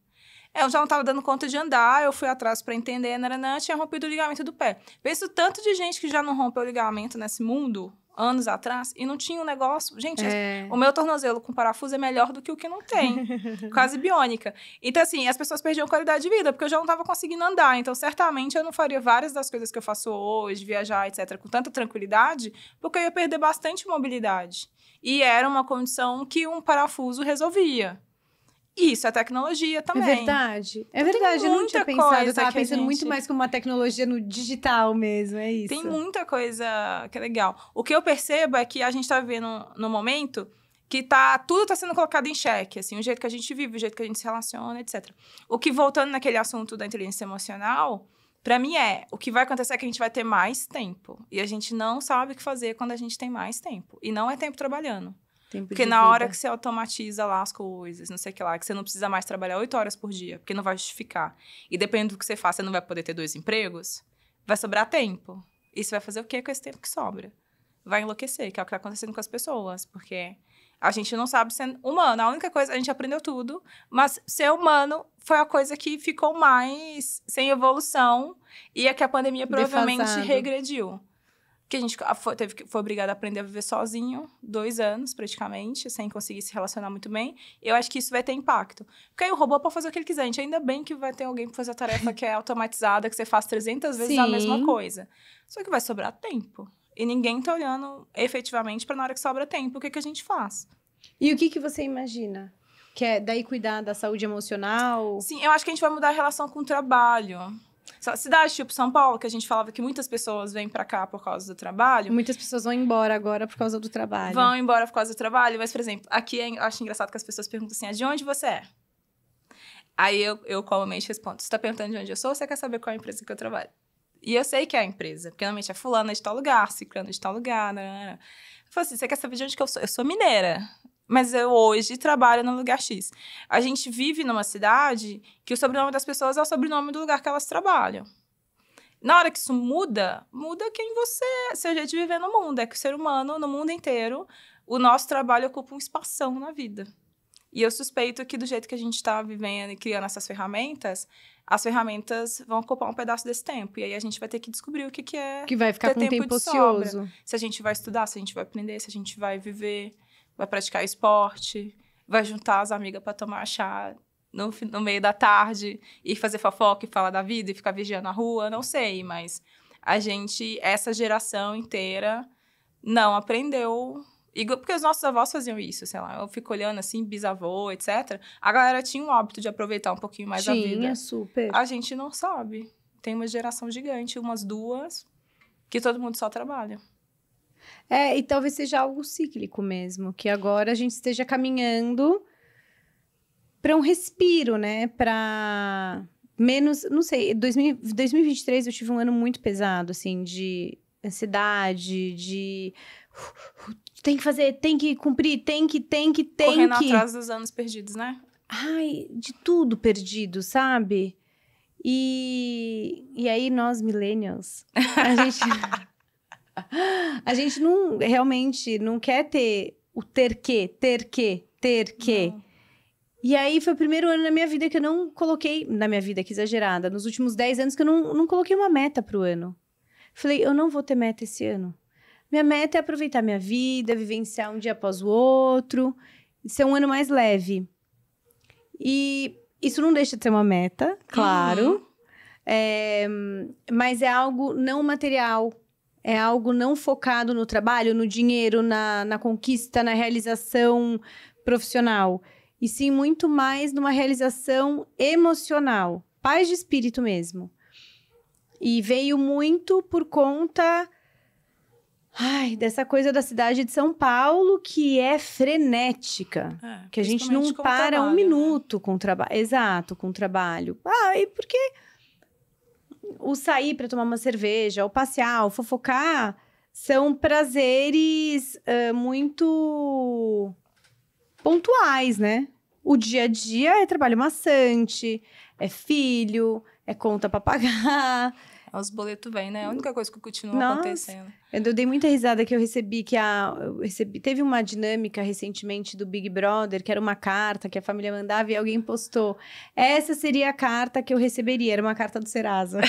Speaker 2: Eu já não estava dando conta de andar, eu fui atrás para entender, tinha rompido o ligamento do pé. Penso tanto de gente que já não rompeu o ligamento nesse mundo, anos atrás, e não tinha um negócio... Gente, o meu tornozelo com parafuso é melhor do que o que não tem. Quase biônica. Então, assim, as pessoas perdiam qualidade de vida, porque eu já não estava conseguindo andar. Então, certamente, eu não faria várias das coisas que eu faço hoje, viajar, etc., com tanta tranquilidade, porque eu ia perder bastante mobilidade. E era uma condição que um parafuso resolvia. Isso é tecnologia também.
Speaker 1: É verdade. É verdade, eu não tinha pensado. Eu tava pensando muito mais como uma tecnologia no digital mesmo, é isso.
Speaker 2: Tem muita coisa que é legal. O que eu percebo é que a gente tá vivendo no momento que tudo tá sendo colocado em xeque, assim, o jeito que a gente vive, o jeito que a gente se relaciona, etc. O que, voltando naquele assunto da inteligência emocional, pra mim o que vai acontecer é que a gente vai ter mais tempo. E a gente não sabe o que fazer quando a gente tem mais tempo. E não é tempo trabalhando. Porque na hora que você automatiza lá as coisas, não sei o que lá, que você não precisa mais trabalhar 8 horas por dia, porque não vai justificar. E dependendo do que você faz, você não vai poder ter 2 empregos, vai sobrar tempo. E você vai fazer o quê com esse tempo que sobra? Vai enlouquecer, que é o que tá acontecendo com as pessoas. Porque a gente não sabe ser humano. A única coisa, a gente aprendeu tudo, mas ser humano foi a coisa que ficou mais sem evolução e é que a pandemia provavelmente regrediu. Que a gente foi obrigada a aprender a viver sozinho, 2 anos, praticamente, sem conseguir se relacionar muito bem. Eu acho que isso vai ter impacto. Porque aí o robô pode fazer o que ele quiser. Gente, ainda bem que vai ter alguém para fazer a tarefa que é automatizada, que você faz 300 vezes a mesma coisa. Só que vai sobrar tempo. E ninguém tá olhando efetivamente para na hora que sobra tempo, o que a gente faz.
Speaker 1: E o que você imagina? Que é daí cuidar da saúde emocional?
Speaker 2: Sim, eu acho que a gente vai mudar a relação com o trabalho. Cidade tipo São Paulo, que a gente falava que muitas pessoas vêm pra cá por causa do trabalho.
Speaker 1: Muitas pessoas vão embora agora por causa do trabalho.
Speaker 2: Vão embora por causa do trabalho. Mas, por exemplo, aqui eu acho engraçado que as pessoas perguntam assim, de onde você é? Aí eu comumente respondo, você tá perguntando de onde eu sou ou você quer saber qual é a empresa que eu trabalho? E eu sei que é a empresa, porque normalmente é fulana de tal lugar, ciclana de tal lugar. Eu falo assim, você quer saber de onde que eu sou? Eu sou mineira. Mas eu hoje trabalho no lugar X. A gente vive numa cidade que o sobrenome das pessoas é o sobrenome do lugar que elas trabalham. Na hora que isso muda quem você é, seu jeito de viver no mundo. É que o ser humano, no mundo inteiro, o nosso trabalho ocupa um espação na vida. E eu suspeito que do jeito que a gente está vivendo e criando essas ferramentas, as ferramentas vão ocupar um pedaço desse tempo. E aí a gente vai ter que descobrir o que é
Speaker 1: que vai ficar com tempo ocioso.
Speaker 2: Se a gente vai estudar, se a gente vai aprender, se a gente vai viver... vai praticar esporte, vai juntar as amigas para tomar chá no meio da tarde e fazer fofoca e falar da vida e ficar vigiando a rua, não sei, mas a gente, essa geração inteira, não aprendeu. Porque os nossos avós faziam isso, sei lá, eu fico olhando assim, bisavô, etc. A galera tinha o hábito de aproveitar um pouquinho mais a vida.
Speaker 1: Tinha, super.
Speaker 2: A gente não sabe. Tem uma geração gigante, umas 2, que todo mundo só trabalha.
Speaker 1: E talvez seja algo cíclico mesmo, que agora a gente esteja caminhando para um respiro, né? Para menos, não sei, 2023 eu tive um ano muito pesado, assim, de ansiedade, de tem que fazer, tem que cumprir, tem que.
Speaker 2: Correndo atrás dos anos perdidos, né?
Speaker 1: Ai, de tudo perdido, sabe? E aí nós, millennials, a gente não, realmente não quer ter o ter que. Não. E aí foi o primeiro ano na minha vida que eu não coloquei... Na minha vida, que exagerada. Nos últimos 10 anos que eu não coloquei uma meta pro ano. Falei, eu não vou ter meta esse ano. Minha meta é aproveitar minha vida, vivenciar um dia após o outro. Ser um ano mais leve. E isso não deixa de ser uma meta, claro. Mas é algo não material. É algo não focado no trabalho, no dinheiro, na conquista, na realização profissional. E sim, muito mais numa realização emocional. Paz de espírito mesmo. E veio muito por conta... dessa coisa da cidade de São Paulo, que é frenética. Que a gente não para um minuto com o trabalho. Exato, com o trabalho. E porque... o sair para tomar uma cerveja, o passear, o fofocar, são prazeres muito pontuais, né? O dia a dia é trabalho maçante, é filho, é conta para pagar,
Speaker 2: Os boletos vêm, né? É a única coisa que continua
Speaker 1: Nossa,
Speaker 2: acontecendo.
Speaker 1: Eu dei muita risada que eu recebi, teve uma dinâmica recentemente do Big Brother, que era uma carta que a família mandava e alguém postou. Essa seria a carta que eu receberia, era uma carta do Serasa.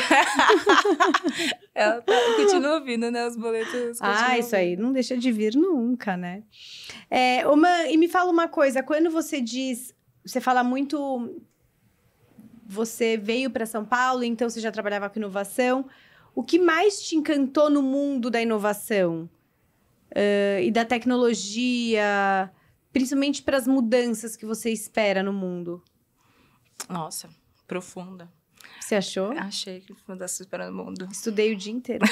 Speaker 2: Ela continua vindo, né? Os boletos
Speaker 1: Isso aí não deixa de vir nunca, né? E me fala uma coisa, quando você diz, você fala muito, você veio para São Paulo, então você já trabalhava com inovação. O que mais te encantou no mundo da inovação e da tecnologia, principalmente para as mudanças que você espera no mundo?
Speaker 2: Nossa, profunda.
Speaker 1: Você achou?
Speaker 2: Achei que mudanças para o mundo.
Speaker 1: Estudei o dia inteiro.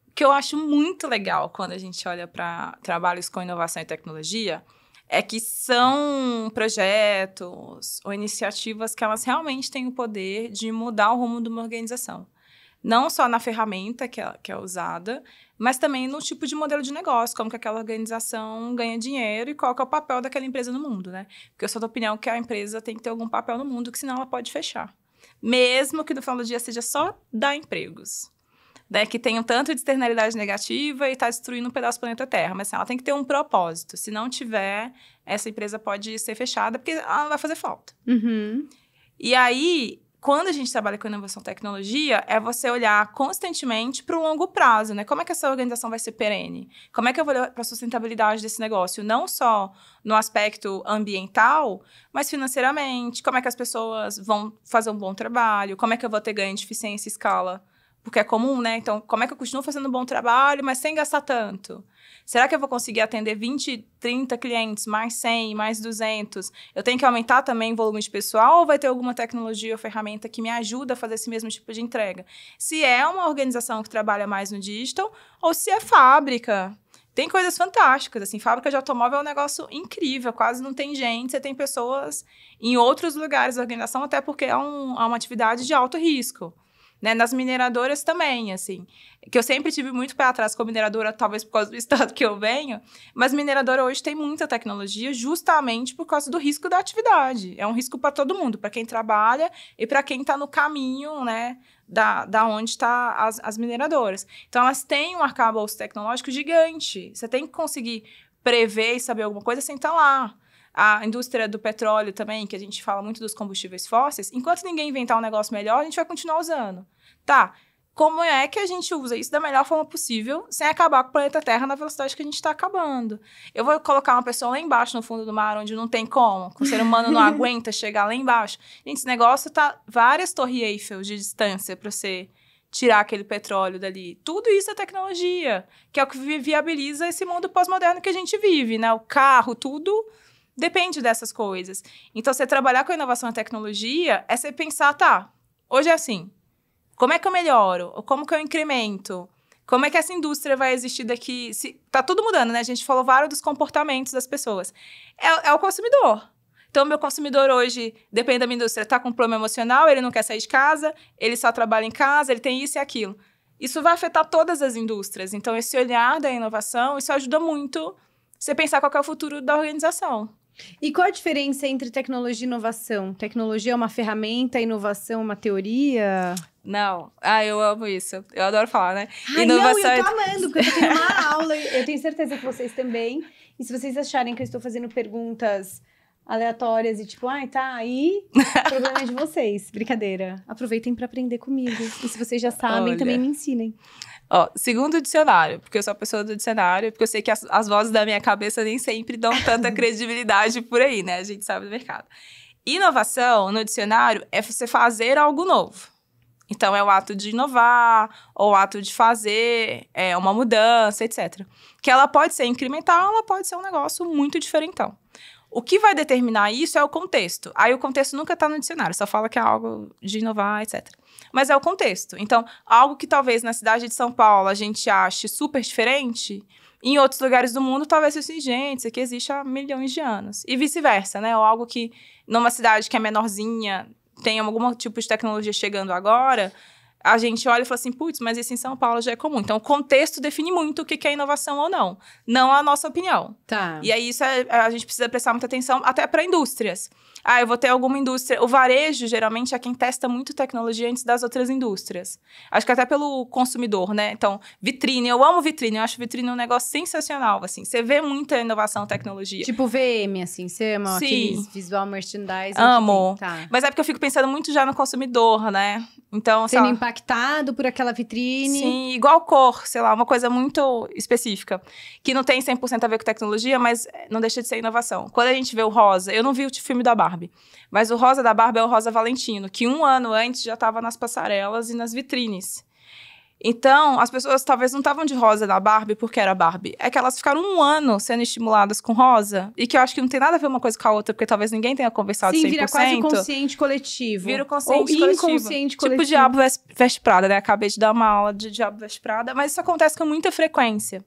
Speaker 2: O que eu acho muito legal quando a gente olha para trabalhos com inovação e tecnologia é que são projetos ou iniciativas que elas realmente têm o poder de mudar o rumo de uma organização. Não só na ferramenta que é usada, mas também no tipo de modelo de negócio, como que aquela organização ganha dinheiro e qual que é o papel daquela empresa no mundo, né? Porque eu sou da opinião que a empresa tem que ter algum papel no mundo, que senão ela pode fechar. Mesmo que no final do dia seja só dar empregos. Né, que tem um tanto de externalidade negativa e está destruindo um pedaço do planeta Terra. Mas assim, ela tem que ter um propósito. Se não tiver, essa empresa pode ser fechada, porque ela não vai fazer falta.
Speaker 1: Uhum.
Speaker 2: E aí, quando a gente trabalha com inovação e tecnologia, é você olhar constantemente para o longo prazo, né? Como é que essa organização vai ser perene? Como é que eu vou olhar para a sustentabilidade desse negócio? Não só no aspecto ambiental, mas financeiramente. Como é que as pessoas vão fazer um bom trabalho? Como é que eu vou ter ganho de eficiência e escala? Porque é comum, né? Então, como é que eu continuo fazendo um bom trabalho, mas sem gastar tanto? Será que eu vou conseguir atender 20, 30 clientes, mais 100, mais 200? Eu tenho que aumentar também o volume de pessoal ou vai ter alguma tecnologia ou ferramenta que me ajuda a fazer esse mesmo tipo de entrega? Se é uma organização que trabalha mais no digital ou se é fábrica. Tem coisas fantásticas, assim, fábrica de automóvel é um negócio incrível, quase não tem gente, você tem pessoas em outros lugares da organização, até porque é uma atividade de alto risco. Né, nas mineradoras também, assim, que eu sempre tive muito pé atrás com a mineradora, talvez por causa do estado que eu venho, mas mineradora hoje tem muita tecnologia justamente por causa do risco da atividade. É um risco para todo mundo, para quem trabalha e para quem está no caminho, né, da onde está as mineradoras. Então, elas têm um arcabouço tecnológico gigante. Você tem que conseguir prever e saber alguma coisa sem estar lá. A indústria do petróleo também, que a gente fala muito dos combustíveis fósseis, enquanto ninguém inventar um negócio melhor, a gente vai continuar usando. Tá, como é que a gente usa isso da melhor forma possível, sem acabar com o planeta Terra na velocidade que a gente está acabando? Eu vou colocar uma pessoa lá embaixo, no fundo do mar, onde não tem como, que o ser humano não aguenta chegar lá embaixo. Gente, esse negócio tá várias torres Eiffel de distância para você tirar aquele petróleo dali. Tudo isso é tecnologia, que é o que viabiliza esse mundo pós-moderno que a gente vive, né? O carro, tudo depende dessas coisas. Então, você trabalhar com inovação e tecnologia é você pensar, tá, hoje é assim, como é que eu melhoro? Como que eu incremento? Como é que essa indústria vai existir daqui? Tá tudo mudando, né? A gente falou vários dos comportamentos das pessoas. É o consumidor. Então, o meu consumidor hoje, depende da minha indústria, tá com um problema emocional, ele não quer sair de casa, ele só trabalha em casa, ele tem isso e aquilo. Isso vai afetar todas as indústrias. Então, esse olhar da inovação, isso ajuda muito você pensar qual que é o futuro da organização.
Speaker 1: E qual a diferença entre tecnologia e inovação? Tecnologia é uma ferramenta, inovação é uma teoria?
Speaker 2: Não. Eu amo isso. Eu adoro falar, né?
Speaker 1: Inovação não, eu tô amando, porque eu tô tendo uma aula. Eu tenho certeza que vocês também. E se vocês acharem que eu estou fazendo perguntas aleatórias e tipo, tá, aí o problema é de vocês. Brincadeira. Aproveitem para aprender comigo. E se vocês já sabem, também me ensinem.
Speaker 2: Segundo o dicionário, porque eu sou a pessoa do dicionário, porque eu sei que as vozes da minha cabeça nem sempre dão tanta credibilidade por aí, né? A gente sabe do mercado. Inovação, no dicionário, é você fazer algo novo. Então, é o ato de inovar, ou o ato de fazer uma mudança, etc. Que ela pode ser incremental, ela pode ser um negócio muito diferentão. O que vai determinar isso é o contexto. Aí, o contexto nunca está no dicionário, só fala que é algo de inovar, etc. Mas é o contexto. Então, algo que talvez na cidade de São Paulo a gente ache super diferente, em outros lugares do mundo talvez seja assim, gente, isso aqui existe há milhões de anos. E vice-versa, né? Ou algo que numa cidade que é menorzinha, tem algum tipo de tecnologia chegando agora, a gente olha e fala assim, putz, mas isso em São Paulo já é comum. Então, o contexto define muito o que é inovação ou não. Não a nossa opinião.
Speaker 1: Tá.
Speaker 2: E aí, a gente precisa prestar muita atenção até para indústrias. Eu vou ter alguma indústria... O varejo, geralmente, é quem testa muito tecnologia antes das outras indústrias. Acho que até pelo consumidor, né? Então, vitrine. Eu amo vitrine. Eu acho vitrine um negócio sensacional, assim. Você vê muita inovação, tecnologia.
Speaker 1: Tipo VM, assim. Você ama
Speaker 2: Sim.
Speaker 1: aqueles visual merchandising?
Speaker 2: Amo.
Speaker 1: Tá.
Speaker 2: Mas é porque eu fico pensando muito já no consumidor, né? Então,
Speaker 1: Sendo impactado por aquela vitrine.
Speaker 2: Sim, igual cor, sei lá, uma coisa muito específica. Que não tem 100% a ver com tecnologia, mas não deixa de ser inovação. Quando a gente vê o rosa, eu não vi o filme da Barbie, mas o rosa da Barbie é o rosa Valentino, que 1 ano antes já estava nas passarelas e nas vitrines. Então, as pessoas talvez não estavam de rosa da Barbie porque era Barbie. É que elas ficaram 1 ano sendo estimuladas com rosa. E que eu acho que não tem nada a ver uma coisa com a outra, porque talvez ninguém tenha conversado 100%.
Speaker 1: Sim, vira quase o consciente coletivo.
Speaker 2: Vira o consciente
Speaker 1: ou
Speaker 2: coletivo.
Speaker 1: inconsciente coletivo.
Speaker 2: Tipo Diabo Veste Prada, né? Acabei de dar uma aula de Diabo Veste Prada. Mas isso acontece com muita frequência.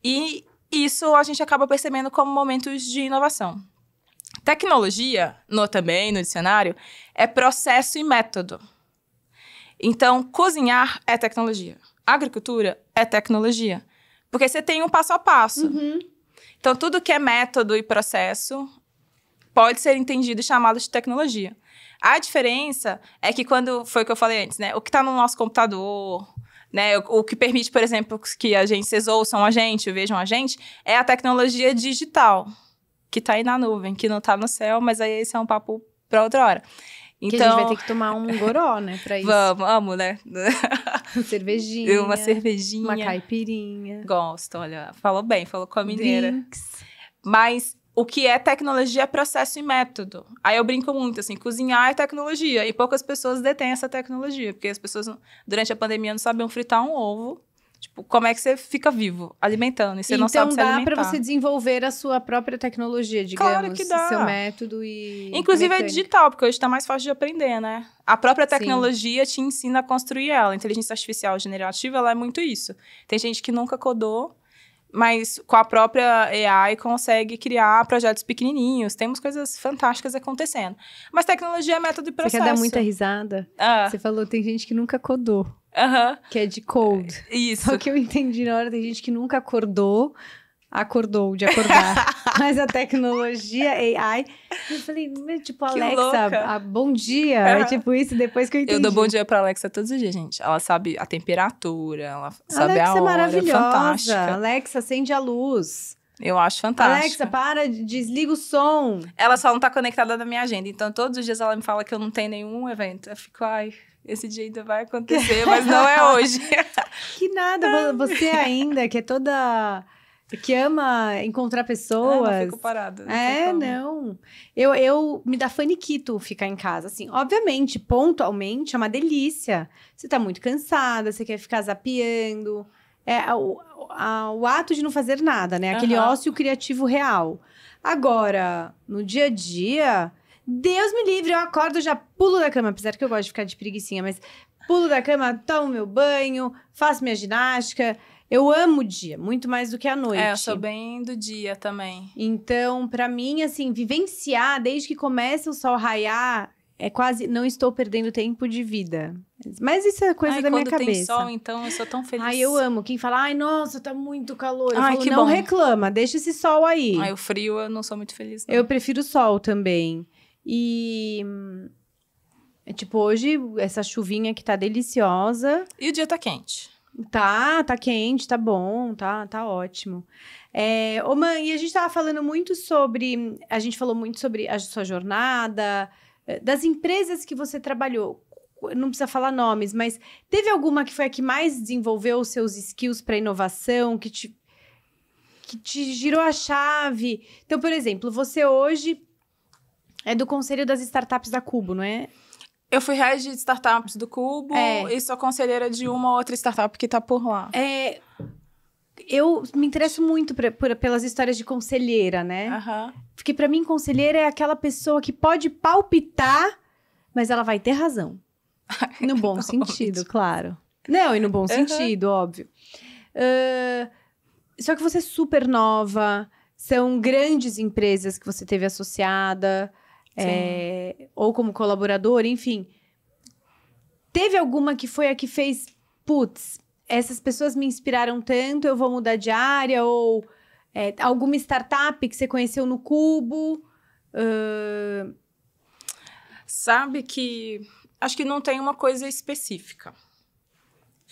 Speaker 2: E isso a gente acaba percebendo como momentos de inovação. Tecnologia, também no dicionário, é processo e método. Então, cozinhar é tecnologia. Agricultura é tecnologia. Porque você tem um passo a passo.
Speaker 1: Uhum.
Speaker 2: Então, tudo que é método e processo pode ser entendido e chamado de tecnologia. A diferença é que quando... Foi o que eu falei antes, né? O que está no nosso computador, né? O que permite, por exemplo, que agências ouçam a gente, vejam a gente, é a tecnologia digital. Que está aí na nuvem, que não está no céu, mas aí esse é um papo para outra hora.
Speaker 1: Então, que a gente vai ter que tomar um goró, né, pra isso.
Speaker 2: Amo, né?
Speaker 1: Uma cervejinha.
Speaker 2: Uma cervejinha.
Speaker 1: Uma caipirinha.
Speaker 2: Gosto, olha. Falou bem, falou com a mineira.
Speaker 1: Drinks.
Speaker 2: Mas o que é tecnologia é processo e método. Aí eu brinco muito, assim, cozinhar é tecnologia. E poucas pessoas detêm essa tecnologia. Porque as pessoas, durante a pandemia, não sabiam fritar um ovo. Tipo, como é que você fica vivo, alimentando, e você não sabe se alimentar.
Speaker 1: Então dá pra você desenvolver a sua própria tecnologia, digamos.
Speaker 2: Claro que dá.
Speaker 1: Seu método e
Speaker 2: inclusive
Speaker 1: mecânica.
Speaker 2: É digital, porque hoje tá mais fácil de aprender, né? A própria tecnologia te ensina a construir ela. A inteligência artificial generativa, ela é muito isso. Tem gente que nunca codou, mas com a própria AI consegue criar projetos pequenininhos. Temos coisas fantásticas acontecendo. Mas tecnologia é método e processo.
Speaker 1: Você quer dar muita risada? Você falou, tem gente que nunca codou. Que é de code.
Speaker 2: Isso.
Speaker 1: Só que eu entendi na hora, tem gente que nunca acordou de acordar. Mas a tecnologia, AI... Eu falei, tipo, Alexa, bom dia. É tipo isso, depois que eu entendi.
Speaker 2: Eu dou bom dia pra Alexa todos os dias, gente. Ela sabe a temperatura, ela sabe
Speaker 1: Alexa
Speaker 2: a hora.
Speaker 1: É maravilhosa.
Speaker 2: Fantástica.
Speaker 1: Alexa, acende a luz.
Speaker 2: Eu acho fantástico.
Speaker 1: Alexa, desliga o som.
Speaker 2: Ela só não tá conectada na minha agenda. Então, todos os dias ela me fala que eu não tenho nenhum evento. Eu fico, esse dia ainda vai acontecer, mas não é hoje.
Speaker 1: Que nada, você ainda, que é toda... Que ama encontrar pessoas.
Speaker 2: Não fico parada.
Speaker 1: Não. Eu me dá faniquito ficar em casa, assim. Obviamente, pontualmente, é uma delícia. Você tá muito cansada, você quer ficar zapeando. O ato de não fazer nada, né? Aquele ócio criativo real. Agora, no dia a dia... Deus me livre, eu acordo, já pulo da cama. Apesar que eu gosto de ficar de preguicinha, mas pulo da cama, tomo meu banho, faço minha ginástica. Eu amo o dia, muito mais do que a noite.
Speaker 2: Eu sou bem do dia também.
Speaker 1: Então, pra mim, assim, vivenciar desde que começa o sol raiar, é quase, não estou perdendo tempo de vida. Mas isso é coisa da minha cabeça.
Speaker 2: Quando tem sol, então, eu sou tão feliz.
Speaker 1: Eu amo. Quem fala, nossa, tá muito calor. Eu falo,
Speaker 2: que
Speaker 1: não
Speaker 2: bom.
Speaker 1: Reclama, deixa esse sol aí.
Speaker 2: O frio, eu não sou muito feliz, não.
Speaker 1: Eu prefiro o sol também. E, tipo, hoje, essa chuvinha que tá deliciosa.
Speaker 2: E o dia tá quente.
Speaker 1: Tá quente, tá bom, tá ótimo. Mãe, e a gente tava falando muito sobre... A gente falou muito sobre a sua jornada, das empresas que você trabalhou. Não precisa falar nomes, mas teve alguma que foi a que mais desenvolveu os seus skills para inovação, que te girou a chave? Então, por exemplo, você hoje... É do Conselho das Startups da Cubo, não é?
Speaker 2: Eu fui head de startups do Cubo e sou conselheira de uma ou outra startup que tá por lá.
Speaker 1: Eu me interesso muito pelas histórias de conselheira, né? Porque pra mim, conselheira é aquela pessoa que pode palpitar, mas ela vai ter razão. No bom sentido, claro. Não, e no bom sentido, óbvio. Só que você é super nova, são grandes empresas que você teve associada... ou como colaborador, enfim. teve alguma que foi a que fez, putz, essas pessoas me inspiraram tanto, eu vou mudar de área? Ou alguma startup que você conheceu no Cubo?
Speaker 2: Sabe que... Acho que não tem uma coisa específica.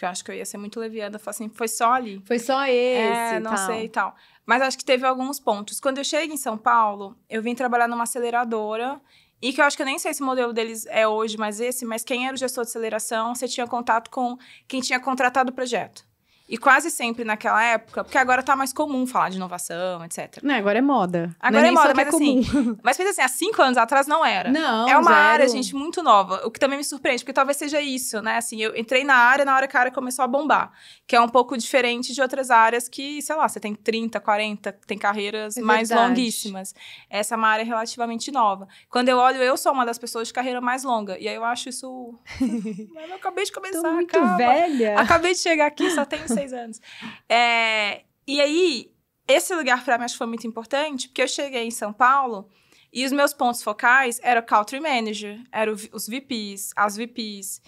Speaker 2: Eu acho que eu ia ser muito leviana, falar assim, foi só ali.
Speaker 1: Foi só esse,
Speaker 2: não
Speaker 1: tal.
Speaker 2: sei e tal. Mas acho que teve alguns pontos. Quando eu cheguei em São Paulo, eu vim trabalhar numa aceleradora, e que eu acho que eu nem sei se o modelo deles é hoje mais esse, mas quem era o gestor de aceleração, você tinha contato com quem tinha contratado o projeto. E quase sempre naquela época, porque agora tá mais comum falar de inovação, etc.
Speaker 1: Não, agora é moda.
Speaker 2: Agora é moda, mas
Speaker 1: comum.
Speaker 2: assim... Mas pensa assim, há 5 anos atrás não era.
Speaker 1: Não,
Speaker 2: é uma
Speaker 1: zero.
Speaker 2: área, gente, muito nova. O que também me surpreende, porque talvez seja isso, né? Assim, eu entrei na área que a área começou a bombar. Que é um pouco diferente de outras áreas que, sei lá, você tem 30, 40, tem carreiras mais longuíssimas. Essa é uma área relativamente nova. Quando eu olho, eu sou uma das pessoas de carreira mais longa. E aí eu acho isso... eu acabei de começar,
Speaker 1: tô muito velha.
Speaker 2: Acabei de chegar aqui, só tenho 6 anos. E aí... Esse lugar, pra mim, acho que foi muito importante, porque eu cheguei em São Paulo e os meus pontos focais eram o Country Manager, eram os VPs, as VPs.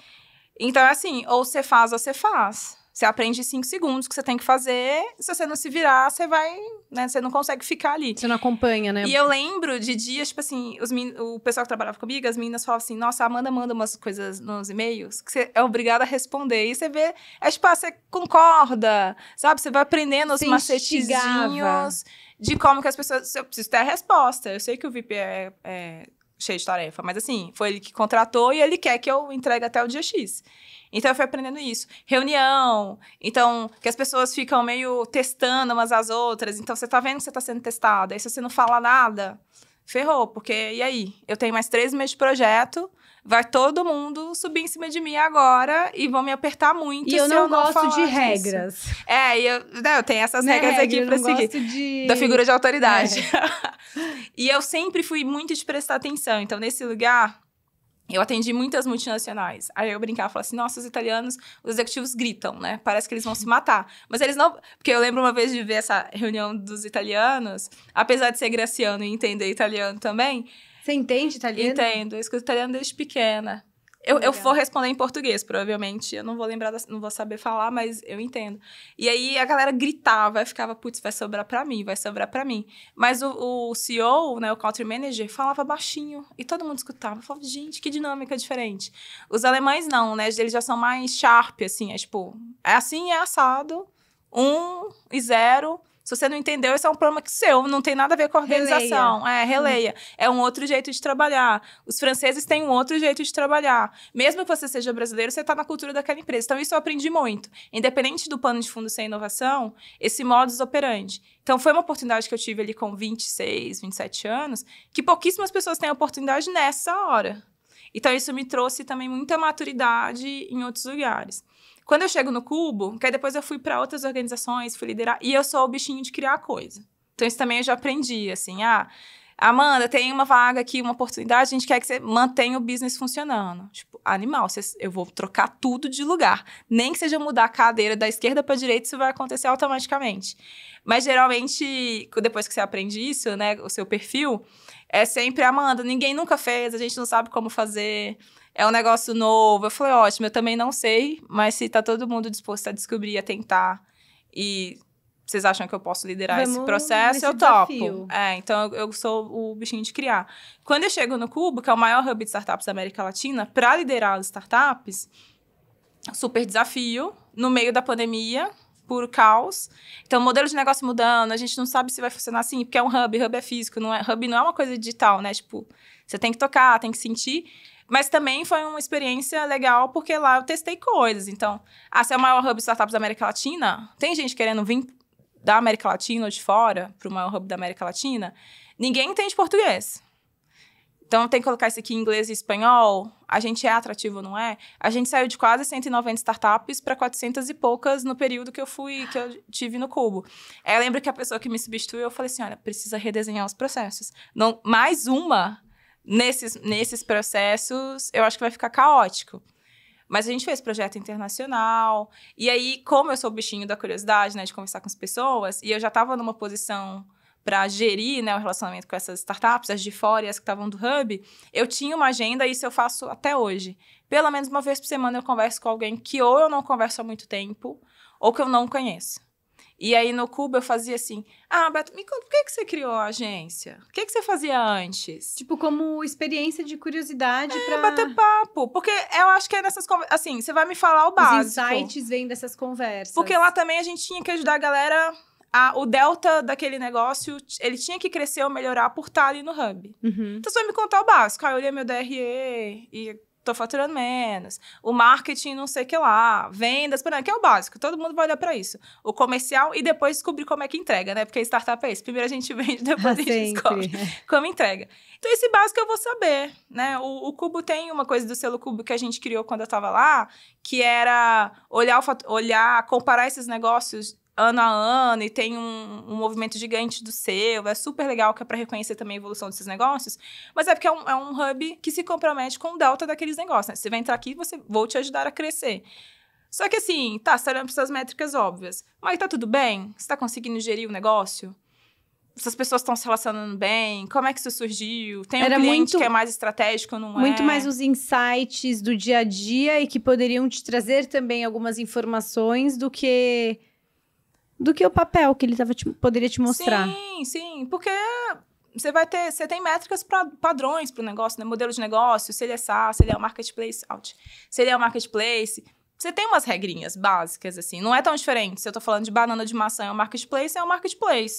Speaker 2: Então, assim, ou você faz ou você faz. Você aprende em 5 segundos o que você tem que fazer. Se você não se virar, você vai... né, você não consegue ficar ali.
Speaker 1: Você não acompanha, né?
Speaker 2: E eu lembro de dias, tipo assim... o pessoal que trabalhava comigo, as meninas falavam assim... Nossa, a Amanda manda umas coisas nos e-mails que você é obrigada a responder. E você vê... tipo, você concorda, sabe? Você vai aprendendo os macetezinhos de como que as pessoas... Eu preciso ter a resposta. Eu sei que o VP é cheio de tarefa. Mas, assim, foi ele que contratou e ele quer que eu entregue até o dia X. Então, eu fui aprendendo isso. Reunião. Então, que as pessoas ficam meio testando umas às outras. Então, você tá vendo que você tá sendo testada. Aí, se você não fala nada, ferrou. Porque, e aí? Eu tenho mais 3 meses de projeto. Vai todo mundo subir em cima de mim agora e vão me apertar muito
Speaker 1: e eu
Speaker 2: se
Speaker 1: não
Speaker 2: eu não
Speaker 1: gosto de
Speaker 2: falar
Speaker 1: regras.
Speaker 2: disso. Eu tenho essas regras aqui pra seguir.
Speaker 1: De...
Speaker 2: Da figura de autoridade. E eu sempre fui muito de prestar atenção. Então, nesse lugar... Eu atendi muitas multinacionais. Aí eu brincava e falava assim, nossa, os italianos, os executivos gritam, né? Parece que eles vão se matar. Mas eles não... Porque eu lembro uma vez de ver essa reunião dos italianos, apesar de ser graciano e entender italiano também.
Speaker 1: Você entende italiano?
Speaker 2: Entendo. Eu escuto italiano desde pequena. Eu vou responder em português, provavelmente. Eu não vou lembrar, não vou saber falar, mas eu entendo. E aí, a galera gritava, e ficava, putz, vai sobrar pra mim, vai sobrar pra mim. Mas o CEO, né, o Country Manager, falava baixinho, e todo mundo escutava. Eu falava, gente, que dinâmica diferente. Os alemães não, né, eles já são mais sharp, assim, tipo, é assim, é assado, 1 e 0... Se você não entendeu, esse é um problema seu, não tem nada a ver com a organização. Releia. É um outro jeito de trabalhar. Os franceses têm um outro jeito de trabalhar. Mesmo que você seja brasileiro, você está na cultura daquela empresa. Então, isso eu aprendi muito. Independente do pano de fundo ser inovação, esse modus operandi. Então, foi uma oportunidade que eu tive ali com 26, 27 anos, que pouquíssimas pessoas têm a oportunidade nessa hora. Então, isso me trouxe também muita maturidade em outros lugares. Quando eu chego no Cubo, que aí depois eu fui para outras organizações, fui liderar, e eu sou o bichinho de criar coisa. Então, isso também eu já aprendi, assim, Amanda, tem uma vaga aqui, uma oportunidade, a gente quer que você mantenha o business funcionando. Tipo, animal, eu vou trocar tudo de lugar. Nem que seja mudar a cadeira da esquerda para a direita, isso vai acontecer automaticamente. Mas, geralmente, depois que você aprende isso, né, o seu perfil, é sempre, Amanda, ninguém nunca fez, a gente não sabe como fazer... É um negócio novo. Eu falei, ótimo, eu também não sei, mas se tá todo mundo disposto a descobrir, a tentar, e vocês acham que eu posso liderar esse processo, eu topo. Então, eu sou o bichinho de criar. Quando eu chego no Cubo, que é o maior hub de startups da América Latina, para liderar as startups, super desafio, no meio da pandemia, puro caos. Então, o modelo de negócio mudando, a gente não sabe se vai funcionar assim, porque é um hub é físico, hub não é uma coisa digital, né? Tipo, você tem que tocar, tem que sentir... Mas também foi uma experiência legal, porque lá eu testei coisas. Então, se é o maior hub de startups da América Latina, tem gente querendo vir da América Latina ou de fora para o maior hub da América Latina, ninguém entende português. Então, tem que colocar isso aqui em inglês e espanhol. A gente é atrativo, não é? A gente saiu de quase 190 startups para 400 e poucas no período que eu tive no Cubo. Eu lembro que a pessoa que me substituiu, eu falei assim, olha, precisa redesenhar os processos. Não, mais uma... Nesses processos, eu acho que vai ficar caótico. Mas a gente fez projeto internacional. E aí, como eu sou o bichinho da curiosidade, né, de conversar com as pessoas, e eu já estava numa posição para gerir, né, o relacionamento com essas startups, as de fora e as que estavam do Hub, eu tinha uma agenda, e isso eu faço até hoje. Pelo menos uma vez por semana eu converso com alguém que ou eu não converso há muito tempo, ou que eu não conheço. E aí, no Cubo, eu fazia assim, Beto, me conta, por que você criou a agência? O que você fazia antes?
Speaker 1: Tipo, como experiência de curiosidade pra...
Speaker 2: bater papo. Porque eu acho que é nessas conversas, assim, você vai me falar o básico.
Speaker 1: Os insights vêm dessas conversas.
Speaker 2: Porque lá também a gente tinha que ajudar a galera... o delta daquele negócio, ele tinha que crescer ou melhorar por estar ali no Hub.
Speaker 1: Uhum.
Speaker 2: Então, você vai me contar o básico. Eu olhei meu DRE e tô faturando menos. O marketing, não sei o que lá. Vendas, que é o básico. Todo mundo vai olhar para isso. O comercial e depois descobrir como é que entrega, né? Porque startup é isso. Primeiro a gente vende, depois a gente descobre como entrega. Então, esse básico eu vou saber, né? O Cubo tem uma coisa do selo Cubo que a gente criou quando eu tava lá, que era comparar esses negócios ano a ano, e tem um movimento gigante do selo, é super legal, que é para reconhecer também a evolução desses negócios, mas é porque é um hub que se compromete com o delta daqueles negócios, né? Você vai entrar aqui, vou te ajudar a crescer. Só que assim, você tá olhando para essas métricas óbvias, mas tá tudo bem? Você tá conseguindo gerir o negócio? Essas pessoas estão se relacionando bem? Como é que isso surgiu? Tem um cliente que é mais estratégico, não é?
Speaker 1: Muito mais os insights do dia a dia e que poderiam te trazer também algumas informações do que o papel que ele poderia te mostrar.
Speaker 2: Sim, porque você tem métricas padrões para o negócio, né? Modelo de negócio, se ele é SaaS, se ele é um marketplace, se ele é um marketplace. Você tem umas regrinhas básicas, assim, não é tão diferente. Se eu tô falando de banana de maçã, é um marketplace.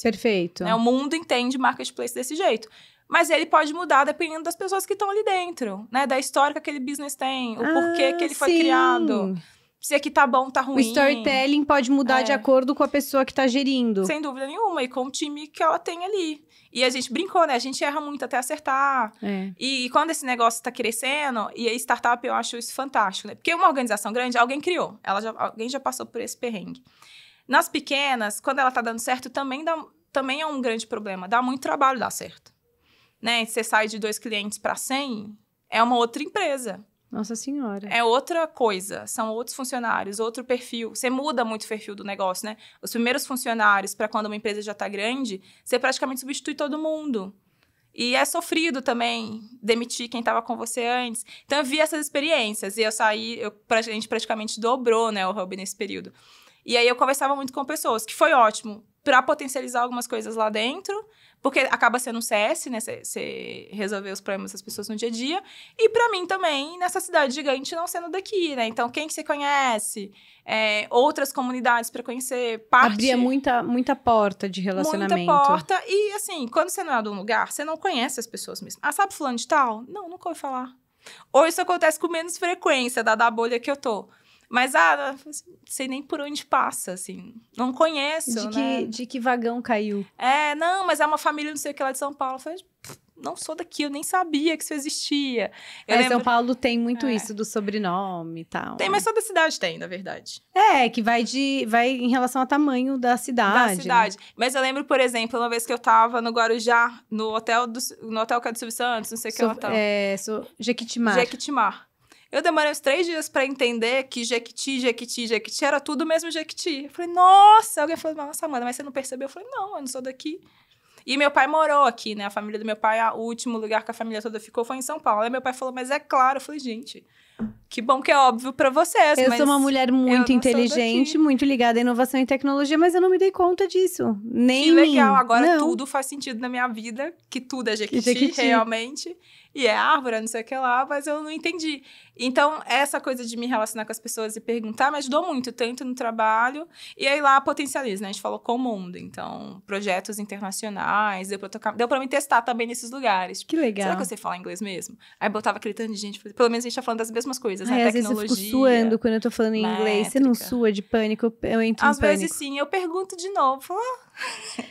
Speaker 1: Perfeito.
Speaker 2: O mundo entende marketplace desse jeito. Mas ele pode mudar dependendo das pessoas que estão ali dentro, né? Da história que aquele business tem, o porquê que ele foi criado. Se aqui tá bom, tá ruim.
Speaker 1: O storytelling pode mudar de acordo com a pessoa que tá gerindo.
Speaker 2: Sem dúvida nenhuma, e com o time que ela tem ali. E a gente brincou, né? A gente erra muito até acertar. E quando esse negócio tá crescendo, e a startup eu acho isso fantástico, né? Porque uma organização grande, alguém criou. Alguém já passou por esse perrengue. Nas pequenas, quando ela tá dando certo, também é um grande problema. Dá muito trabalho dar certo. Né? Você sai de 2 clientes para 100, é uma outra empresa.
Speaker 1: Nossa Senhora.
Speaker 2: É outra coisa, são outros funcionários, outro perfil. Você muda muito o perfil do negócio, né? Os primeiros funcionários, para quando uma empresa já está grande, você praticamente substitui todo mundo. E é sofrido também demitir quem estava com você antes. Então, eu vi essas experiências. E a gente praticamente dobrou, né, o Hub nesse período. E aí, eu conversava muito com pessoas, que foi ótimo para potencializar algumas coisas lá dentro, porque acaba sendo um CS, né? Você resolver os problemas das pessoas no dia a dia. E para mim também, nessa cidade gigante, não sendo daqui, né? Então, quem que você conhece? Outras comunidades para conhecer.
Speaker 1: Abria muita porta de relacionamento.
Speaker 2: Muita porta. E, assim, quando você não é de um lugar, você não conhece as pessoas mesmo. Sabe fulano de tal? Não, nunca ouvi falar. Ou isso acontece com menos frequência, da bolha que eu tô. Mas, não sei nem por onde passa, assim. Não conheço,
Speaker 1: De que vagão caiu?
Speaker 2: Não, mas é uma família não sei o que lá de São Paulo. Eu falei, não sou daqui, eu nem sabia que isso existia.
Speaker 1: São Paulo tem muito isso do sobrenome e tal.
Speaker 2: Tem, mas toda cidade tem, na verdade.
Speaker 1: Que vai em relação ao tamanho da cidade.
Speaker 2: Da cidade. Né? Mas eu lembro, por exemplo, uma vez que eu tava no Guarujá, no hotel que é do Silvio Santos, não sei o que hotel. Jequitimar. Eu demorei uns 3 dias pra entender que Jequiti era tudo o mesmo Jequiti. Eu falei, nossa! Alguém falou, nossa, Amanda, mas você não percebeu? Eu falei, não, eu não sou daqui. E meu pai morou aqui, né? A família do meu pai, o último lugar que a família toda ficou foi em São Paulo. Aí meu pai falou, mas é claro. Eu falei, gente, que bom que é óbvio pra vocês.
Speaker 1: Eu sou uma mulher muito inteligente, muito ligada à inovação e tecnologia, mas eu não me dei conta disso. Nem
Speaker 2: que legal, agora
Speaker 1: não.
Speaker 2: Tudo faz sentido na minha vida, que tudo é Jequiti. Realmente. E é árvore, não sei o que lá, mas eu não entendi. Então, essa coisa de me relacionar com as pessoas e perguntar me ajudou muito, tanto no trabalho, e aí lá potencializa, né? A gente falou com o mundo. Então, projetos internacionais, deu pra me testar também nesses lugares.
Speaker 1: Que legal.
Speaker 2: Será que eu sei falar inglês mesmo? Aí botava aquele tanto de gente, pelo menos a gente tá falando das mesmas coisas, né?
Speaker 1: Às vezes eu fico suando quando eu tô falando em inglês. Você não sua de pânico? Eu entro em pânico.
Speaker 2: Às vezes sim, eu pergunto de novo.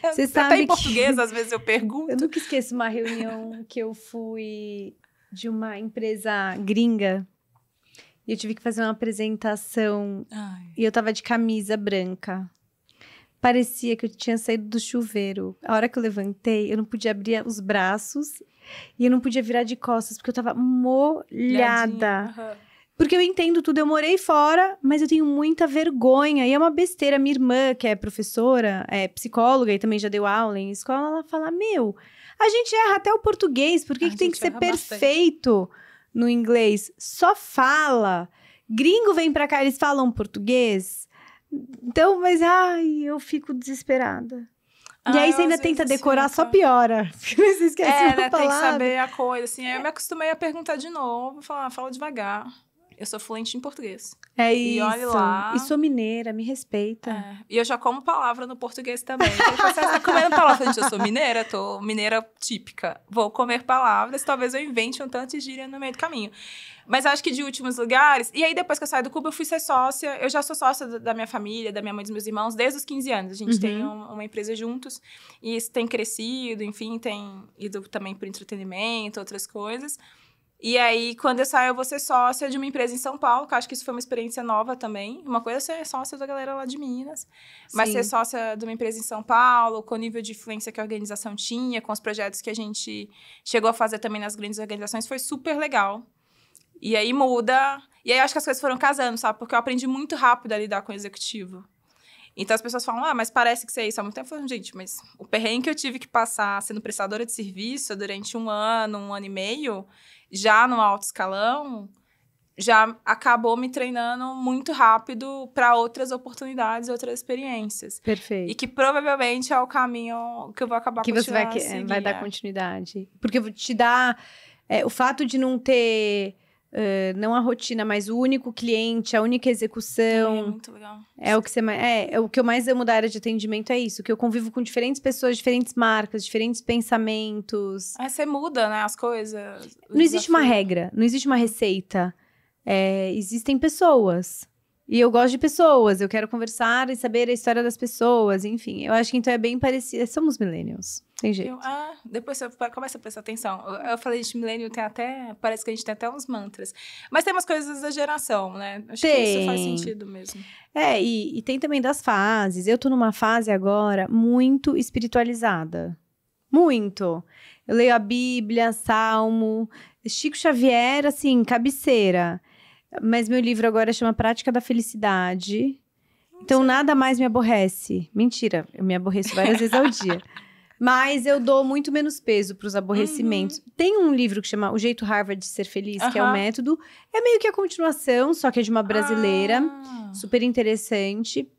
Speaker 1: Você sabe
Speaker 2: até em português, às vezes eu pergunto.
Speaker 1: Eu nunca esqueço uma reunião que eu fui de uma empresa gringa e eu tive que fazer uma apresentação. E eu tava de camisa branca. Parecia que eu tinha saído do chuveiro. A hora que eu levantei, eu não podia abrir os braços e eu não podia virar de costas, porque eu tava molhada. Porque eu entendo tudo, eu morei fora, mas eu tenho muita vergonha. E é uma besteira. Minha irmã, que é professora, é psicóloga e também já deu aula em escola, ela fala, a gente erra até o português, por que tem que ser perfeito no inglês? Só fala. Gringo vem pra cá, eles falam português. Então, mas, eu fico desesperada. E aí você ainda tenta decorar, só piora. Porque você esquece uma
Speaker 2: né,
Speaker 1: palavra.
Speaker 2: Tem que saber a coisa, assim. Aí eu me acostumei a perguntar de novo, fala devagar. Eu sou fluente em português.
Speaker 1: É isso.
Speaker 2: E olha lá.
Speaker 1: E sou mineira, me respeita.
Speaker 2: E eu já como palavra no português também. Então, você tá comendo palavra. Gente, eu sou mineira, tô mineira típica. Vou comer palavras, talvez eu invente um tanto de gíria no meio do caminho. Mas acho que de últimos lugares... E aí, depois que eu saí do Cuba, eu fui ser sócia. Eu já sou sócia da minha família, da minha mãe e dos meus irmãos, desde os 15 anos. A gente tem uma empresa juntos. E isso tem crescido, enfim, tem ido também por entretenimento, outras coisas. E aí, quando eu saio, eu vou ser sócia de uma empresa em São Paulo, que eu acho que isso foi uma experiência nova também. Uma coisa é ser sócia da galera lá de Minas, mas ser sócia de uma empresa em São Paulo, com o nível de influência que a organização tinha, com os projetos que a gente chegou a fazer também nas grandes organizações, foi super legal. E aí muda... E aí, acho que as coisas foram casando, sabe? Porque eu aprendi muito rápido a lidar com o executivo. Então, as pessoas falam, mas parece que você é isso há muito tempo. Eu falo, gente, mas o perrengue que eu tive que passar sendo prestadora de serviço durante um ano e meio... já no alto escalão, já acabou me treinando muito rápido para outras oportunidades, outras experiências.
Speaker 1: Perfeito.
Speaker 2: E que provavelmente é o caminho que eu vou acabar continuando
Speaker 1: que você vai dar continuidade. Porque te dá... o fato de não ter... não a rotina, mas o único cliente, a única execução.
Speaker 2: É muito legal.
Speaker 1: É o que você o que eu mais amo da área de atendimento é isso, que eu convivo com diferentes pessoas, diferentes marcas, diferentes pensamentos.
Speaker 2: Você muda, né, as coisas.
Speaker 1: Não existe uma regra, não existe uma receita. Existem pessoas. E eu gosto de pessoas, eu quero conversar e saber a história das pessoas, enfim. Eu acho que então é bem parecido. Somos millennials, tem jeito.
Speaker 2: Depois você começa a prestar atenção. Eu falei de millennial, parece que a gente tem até uns mantras. Mas tem umas coisas da geração, né? Acho que isso faz sentido mesmo.
Speaker 1: E tem também das fases. Eu tô numa fase agora muito espiritualizada. Muito. Eu leio a Bíblia, Salmo, Chico Xavier, assim, cabeceira. Mas meu livro agora chama Prática da Felicidade. Então, nada mais me aborrece. Mentira, eu me aborreço várias vezes ao dia. Mas eu dou muito menos peso para os aborrecimentos. Tem um livro que chama O Jeito Harvard de Ser Feliz, que é o método. É meio que a continuação, só que é de uma brasileira. Super interessante.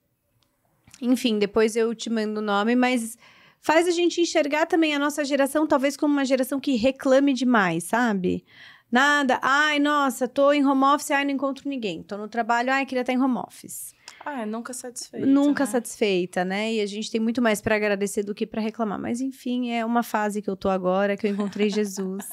Speaker 1: Enfim, depois eu te mando o nome, mas faz a gente enxergar também a nossa geração, talvez como uma geração que reclame demais, sabe? Nada, nossa, tô em home office, não encontro ninguém. Tô no trabalho, queria estar em home office.
Speaker 2: Nunca satisfeita.
Speaker 1: Nunca satisfeita, né? E a gente tem muito mais pra agradecer do que pra reclamar. Mas enfim, é uma fase que eu tô agora, que eu encontrei Jesus.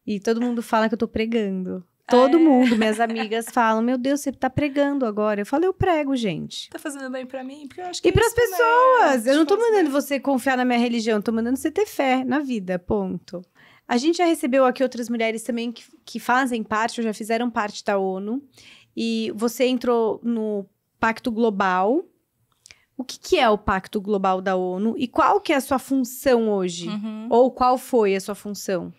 Speaker 1: E todo mundo fala que eu tô pregando. Todo mundo, minhas amigas falam, meu Deus, você tá pregando agora. Eu falo, eu prego, gente.
Speaker 2: Tá fazendo bem pra mim? Porque eu acho que
Speaker 1: e pras pessoas. Eu não tô mandando você confiar na minha religião, tô mandando você ter fé na vida, ponto. A gente já recebeu aqui outras mulheres também que fazem parte, ou já fizeram parte da ONU. E você entrou no Pacto Global. O que é o Pacto Global da ONU? E qual que é a sua função hoje? Ou qual foi a sua função?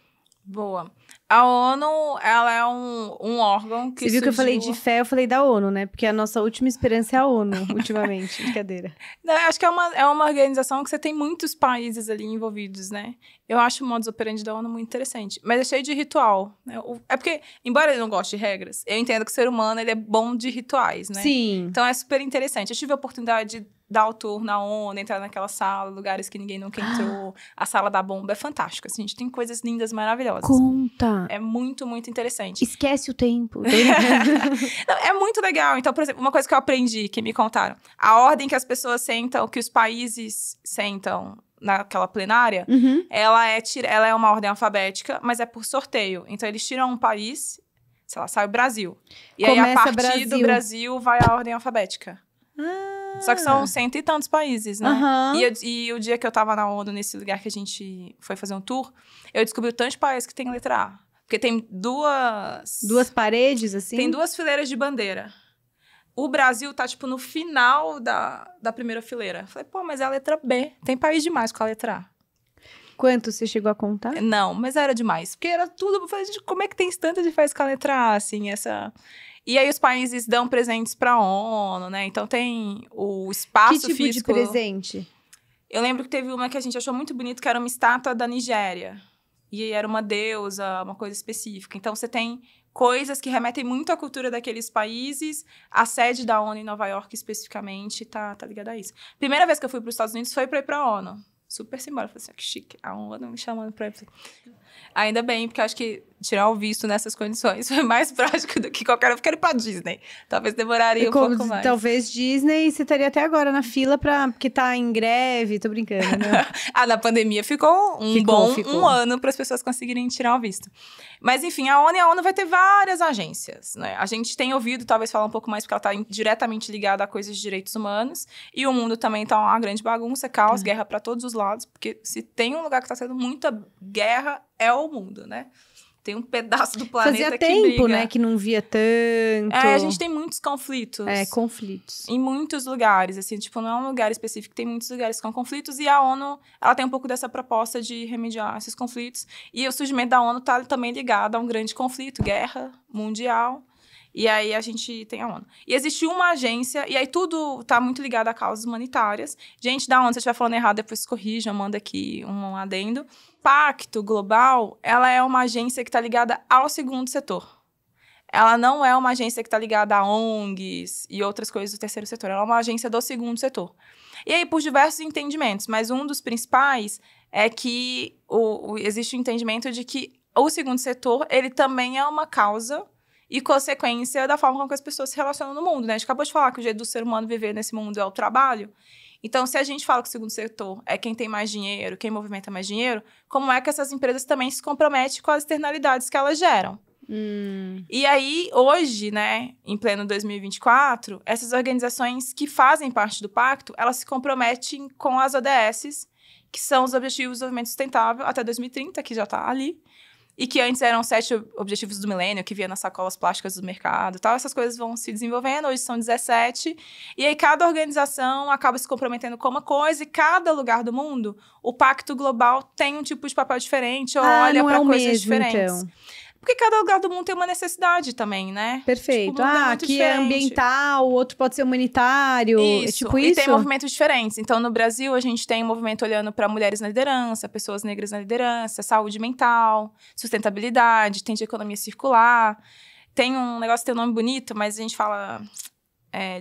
Speaker 2: Boa. A ONU, ela é um órgão que
Speaker 1: Você viu que eu falei de fé, eu falei da ONU, né? Porque a nossa última experiência é a ONU, ultimamente. Brincadeira.
Speaker 2: Não, acho que é uma organização que você tem muitos países ali envolvidos, né? Eu acho o modus operandi da ONU muito interessante. Mas é cheio de ritual, né? É porque, embora ele não goste de regras, eu entendo que o ser humano, ele é bom de rituais, né?
Speaker 1: Sim.
Speaker 2: Então, é super interessante. Eu tive a oportunidade de dar o tour na ONU, entrar naquela sala, lugares que ninguém nunca entrou. A sala da bomba é fantástica, assim. A gente tem coisas lindas, maravilhosas.
Speaker 1: Conta!
Speaker 2: É muito, muito interessante.
Speaker 1: Esquece o tempo.
Speaker 2: Não, é muito legal. Então, por exemplo, uma coisa que eu aprendi, que me contaram. A ordem que as pessoas sentam, que os países sentam naquela plenária, ela é uma ordem alfabética, mas é por sorteio. Então, eles tiram um país, sei lá, sai o Brasil. E
Speaker 1: começa
Speaker 2: aí, a partir do Brasil, vai a ordem alfabética. Só que são 100 e tantos países, né? E o dia que eu tava na ONU, nesse lugar que a gente foi fazer um tour, eu descobri o tanto de países que tem letra A. Porque tem duas
Speaker 1: paredes, assim?
Speaker 2: Tem 2 fileiras de bandeira. O Brasil tá, tipo, no final da primeira fileira. Eu falei, mas é a letra B. Tem país demais com a letra A.
Speaker 1: Quanto você chegou a contar?
Speaker 2: Não, mas era demais. Porque era tudo... Eu falei, gente, como é que tem tanta diferença com a letra A, assim, essa... E aí os países dão presentes para a ONU, né? Então tem o espaço
Speaker 1: Que tipo
Speaker 2: físico.
Speaker 1: de presente?
Speaker 2: Eu lembro que teve uma que a gente achou muito bonito, que era uma estátua da Nigéria. E aí era uma deusa, uma coisa específica. Então você tem coisas que remetem muito à cultura daqueles países. A sede da ONU em Nova York, especificamente, tá ligada a isso. Primeira vez que eu fui para os Estados Unidos foi para ir para a ONU. Super simbólico. Falei assim, que chique. A ONU me chamando para ir. Ainda bem, porque eu acho que tirar o visto nessas condições foi mais prático do que qualquer um. Eu quero ir pra Disney. Talvez demoraria um pouco mais.
Speaker 1: Talvez Disney, você estaria até agora na fila porque tá em greve. Tô brincando, né?
Speaker 2: Na pandemia ficou um ano para as pessoas conseguirem tirar o visto. Mas, enfim, a ONU vai ter várias agências, né? A gente tem ouvido, talvez, falar um pouco mais, porque ela tá diretamente ligada a coisas de direitos humanos. E o mundo também tá uma grande bagunça, caos, guerra para todos os lados. Porque se tem um lugar que tá tendo muita guerra, é o mundo, né? Tem um pedaço do planeta
Speaker 1: Fazia
Speaker 2: que briga.
Speaker 1: tempo, né, que não via tanto.
Speaker 2: A gente tem muitos conflitos.
Speaker 1: Conflitos.
Speaker 2: Em muitos lugares, assim, tipo, não é um lugar específico, tem muitos lugares com conflitos, e a ONU, ela tem um pouco dessa proposta de remediar esses conflitos, e o surgimento da ONU tá também ligado a um grande conflito, guerra mundial, e aí a gente tem a ONU. E existe uma agência, e aí tudo tá muito ligado a causas humanitárias. Gente da ONU, se eu estiver falando errado, depois corrija, manda aqui um adendo. Pacto Global, ela é uma agência que está ligada ao segundo setor. Ela não é uma agência que está ligada a ONGs e outras coisas do terceiro setor. Ela é uma agência do segundo setor. E aí, por diversos entendimentos, mas um dos principais é que existe o entendimento de que o segundo setor, ele também é uma causa e consequência da forma como as pessoas se relacionam no mundo, né? A gente acabou de falar que o jeito do ser humano viver nesse mundo é o trabalho. Então, se a gente fala que o segundo setor é quem tem mais dinheiro, quem movimenta mais dinheiro, como é que essas empresas também se comprometem com as externalidades que elas geram? E aí, hoje, né, em pleno 2024, essas organizações que fazem parte do pacto, elas se comprometem com as ODS, que são os Objetivos de Desenvolvimento Sustentável até 2030, que já está ali, e que antes eram 7 objetivos do milênio, que via nas sacolas plásticas do mercado e tal. Essas coisas vão se desenvolvendo, hoje são 17. E aí cada organização acaba se comprometendo com uma coisa, e cada lugar do mundo, o Pacto Global tem um tipo de papel diferente, ou olha para coisas diferentes. Então. Porque cada lugar do mundo tem uma necessidade também, né?
Speaker 1: Perfeito.
Speaker 2: Tipo, é
Speaker 1: aqui
Speaker 2: diferente.
Speaker 1: É ambiental, o outro pode ser humanitário.
Speaker 2: Isso.
Speaker 1: É tipo isso?
Speaker 2: E tem movimentos diferentes. Então, no Brasil, a gente tem um movimento olhando para mulheres na liderança, pessoas negras na liderança, saúde mental, sustentabilidade, tem de economia circular. Tem um negócio que tem um nome bonito, mas a gente fala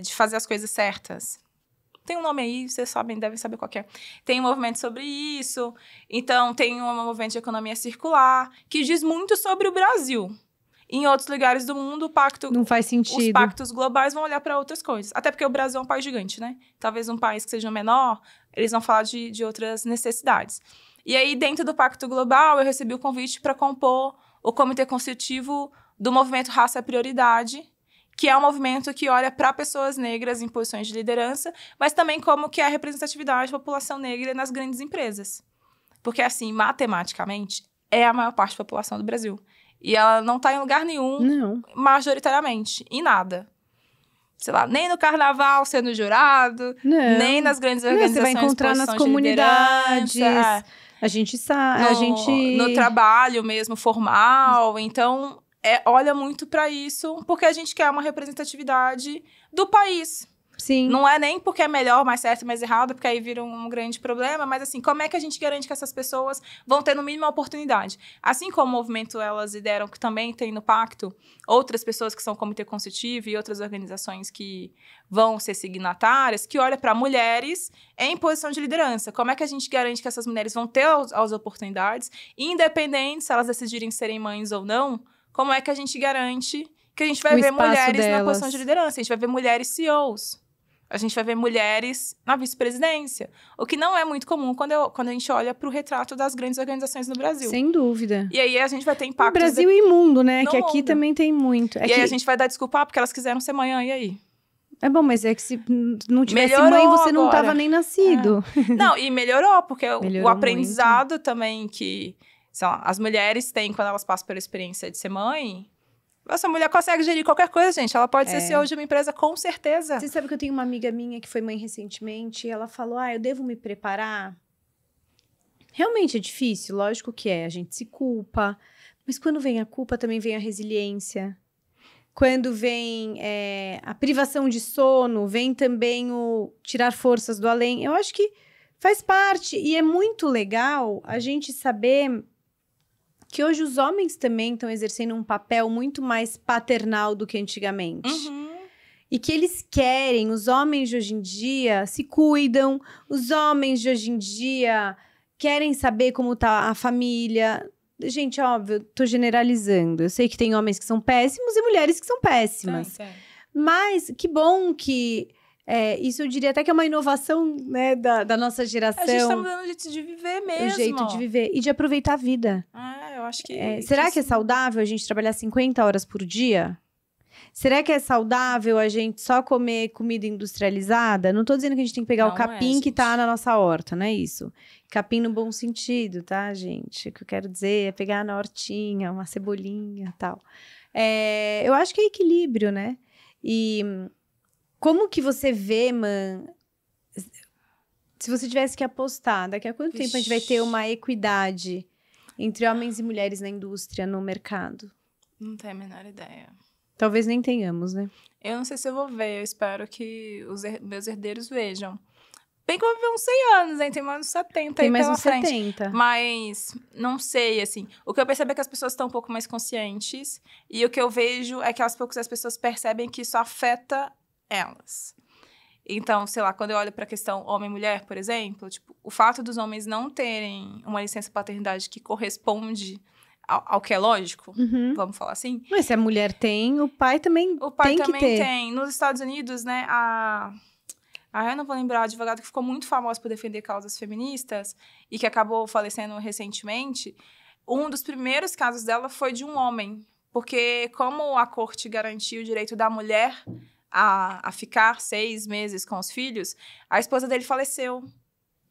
Speaker 2: de fazer as coisas certas. Tem um nome aí, vocês devem saber qual que é. Tem um movimento sobre isso. Então, tem um movimento de economia circular, que diz muito sobre o Brasil. Em outros lugares do mundo, o pacto...
Speaker 1: Não faz sentido.
Speaker 2: Os pactos globais vão olhar para outras coisas. Até porque o Brasil é um país gigante, né? Talvez um país que seja menor, eles vão falar de outras necessidades. E aí, dentro do Pacto Global, eu recebi o convite para compor o Comitê Consultivo do Movimento Raça é Prioridade, que é um movimento que olha para pessoas negras em posições de liderança, mas também como que é a representatividade da população negra nas grandes empresas. Porque, assim, matematicamente, é a maior parte da população do Brasil. E ela não está em lugar nenhum, majoritariamente, em nada. Sei lá, nem no carnaval sendo jurado, nem nas grandes organizações.
Speaker 1: Você vai encontrar nas comunidades. A gente sabe,
Speaker 2: no trabalho mesmo, formal. Então, olha muito para isso, porque a gente quer uma representatividade do país.
Speaker 1: Sim.
Speaker 2: Não é nem porque é melhor, mais certo, mais errado, porque aí vira um grande problema, mas assim, como é que a gente garante que essas pessoas vão ter no mínimo a oportunidade? Assim como o movimento Elas Lideram, que também tem no pacto outras pessoas que são comitê consultivo e outras organizações que vão ser signatárias, que olha para mulheres em posição de liderança. Como é que a gente garante que essas mulheres vão ter as oportunidades, independente se elas decidirem serem mães ou não? Como é que a gente garante que a gente vai ver mulheres na posição de liderança? A gente vai ver mulheres CEOs. A gente vai ver mulheres na vice-presidência. O que não é muito comum quando a gente olha para o retrato das grandes organizações no Brasil.
Speaker 1: Sem dúvida.
Speaker 2: E aí a gente vai ter impactos...
Speaker 1: No Brasil e mundo, né? Que aqui também tem muito.
Speaker 2: E aí a gente vai dar desculpa porque elas quiseram ser mãe, e aí?
Speaker 1: É bom, mas é que se não tivesse mãe, você não estava nem nascido.
Speaker 2: Não, e melhorou, porque o aprendizado muito. Também que as mulheres têm quando elas passam pela experiência de ser mãe... Essa mulher consegue gerir qualquer coisa, gente. Ela pode ser CEO de uma empresa, com certeza.
Speaker 1: Você sabe que eu tenho uma amiga minha que foi mãe recentemente e ela falou, eu devo me preparar? Realmente é difícil, lógico que é. A gente se culpa. Mas quando vem a culpa, também vem a resiliência. quando vem a privação de sono, vem também o tirar forças do além. Eu acho que faz parte. E é muito legal a gente saber que hoje os homens também estão exercendo um papel muito mais paternal do que antigamente. E que eles querem, os homens de hoje em dia se cuidam, os homens de hoje em dia querem saber como tá a família. Gente, óbvio, tô generalizando. Eu sei que tem homens que são péssimos e mulheres que são péssimas.
Speaker 2: Sim.
Speaker 1: Mas que bom que... isso eu diria até que é uma inovação, né, da nossa geração.
Speaker 2: A gente tá mudando o jeito de viver mesmo.
Speaker 1: O jeito de viver e de aproveitar a vida.
Speaker 2: Eu acho que...
Speaker 1: Será que é saudável a gente trabalhar 50 horas por dia? Será que é saudável a gente só comer comida industrializada? Não tô dizendo que a gente tem que pegar o capim que tá na nossa horta, não é isso. Capim no bom sentido, tá, gente? O que eu quero dizer é pegar na hortinha, uma cebolinha e tal. Eu acho que é equilíbrio, né? E como que você vê, se você tivesse que apostar, daqui a quanto tempo a gente vai ter uma equidade entre homens e mulheres na indústria, no mercado?
Speaker 2: Não tenho a menor ideia.
Speaker 1: Talvez nem tenhamos, né?
Speaker 2: Eu não sei se eu vou ver, eu espero que os meus herdeiros vejam. Bem que eu vou viver uns 100 anos, hein? Tem mais uns 70
Speaker 1: Tem
Speaker 2: aí
Speaker 1: mais
Speaker 2: pela
Speaker 1: uns
Speaker 2: frente.
Speaker 1: 70.
Speaker 2: Mas, não sei, assim. O que eu percebo é que as pessoas estão um pouco mais conscientes. E o que eu vejo é que aos poucos as pessoas percebem que isso afeta elas. Então, sei lá, quando eu olho para a questão homem-mulher, por exemplo, tipo, o fato dos homens não terem uma licença paternidade que corresponde ao que é lógico, vamos falar assim.
Speaker 1: Mas se a mulher tem, o pai também
Speaker 2: tem. Nos Estados Unidos, né, eu não vou lembrar, a advogada que ficou muito famosa por defender causas feministas e que acabou falecendo recentemente, um dos primeiros casos dela foi de um homem. Porque como a corte garantiu o direito da mulher a ficar 6 meses com os filhos, a esposa dele faleceu.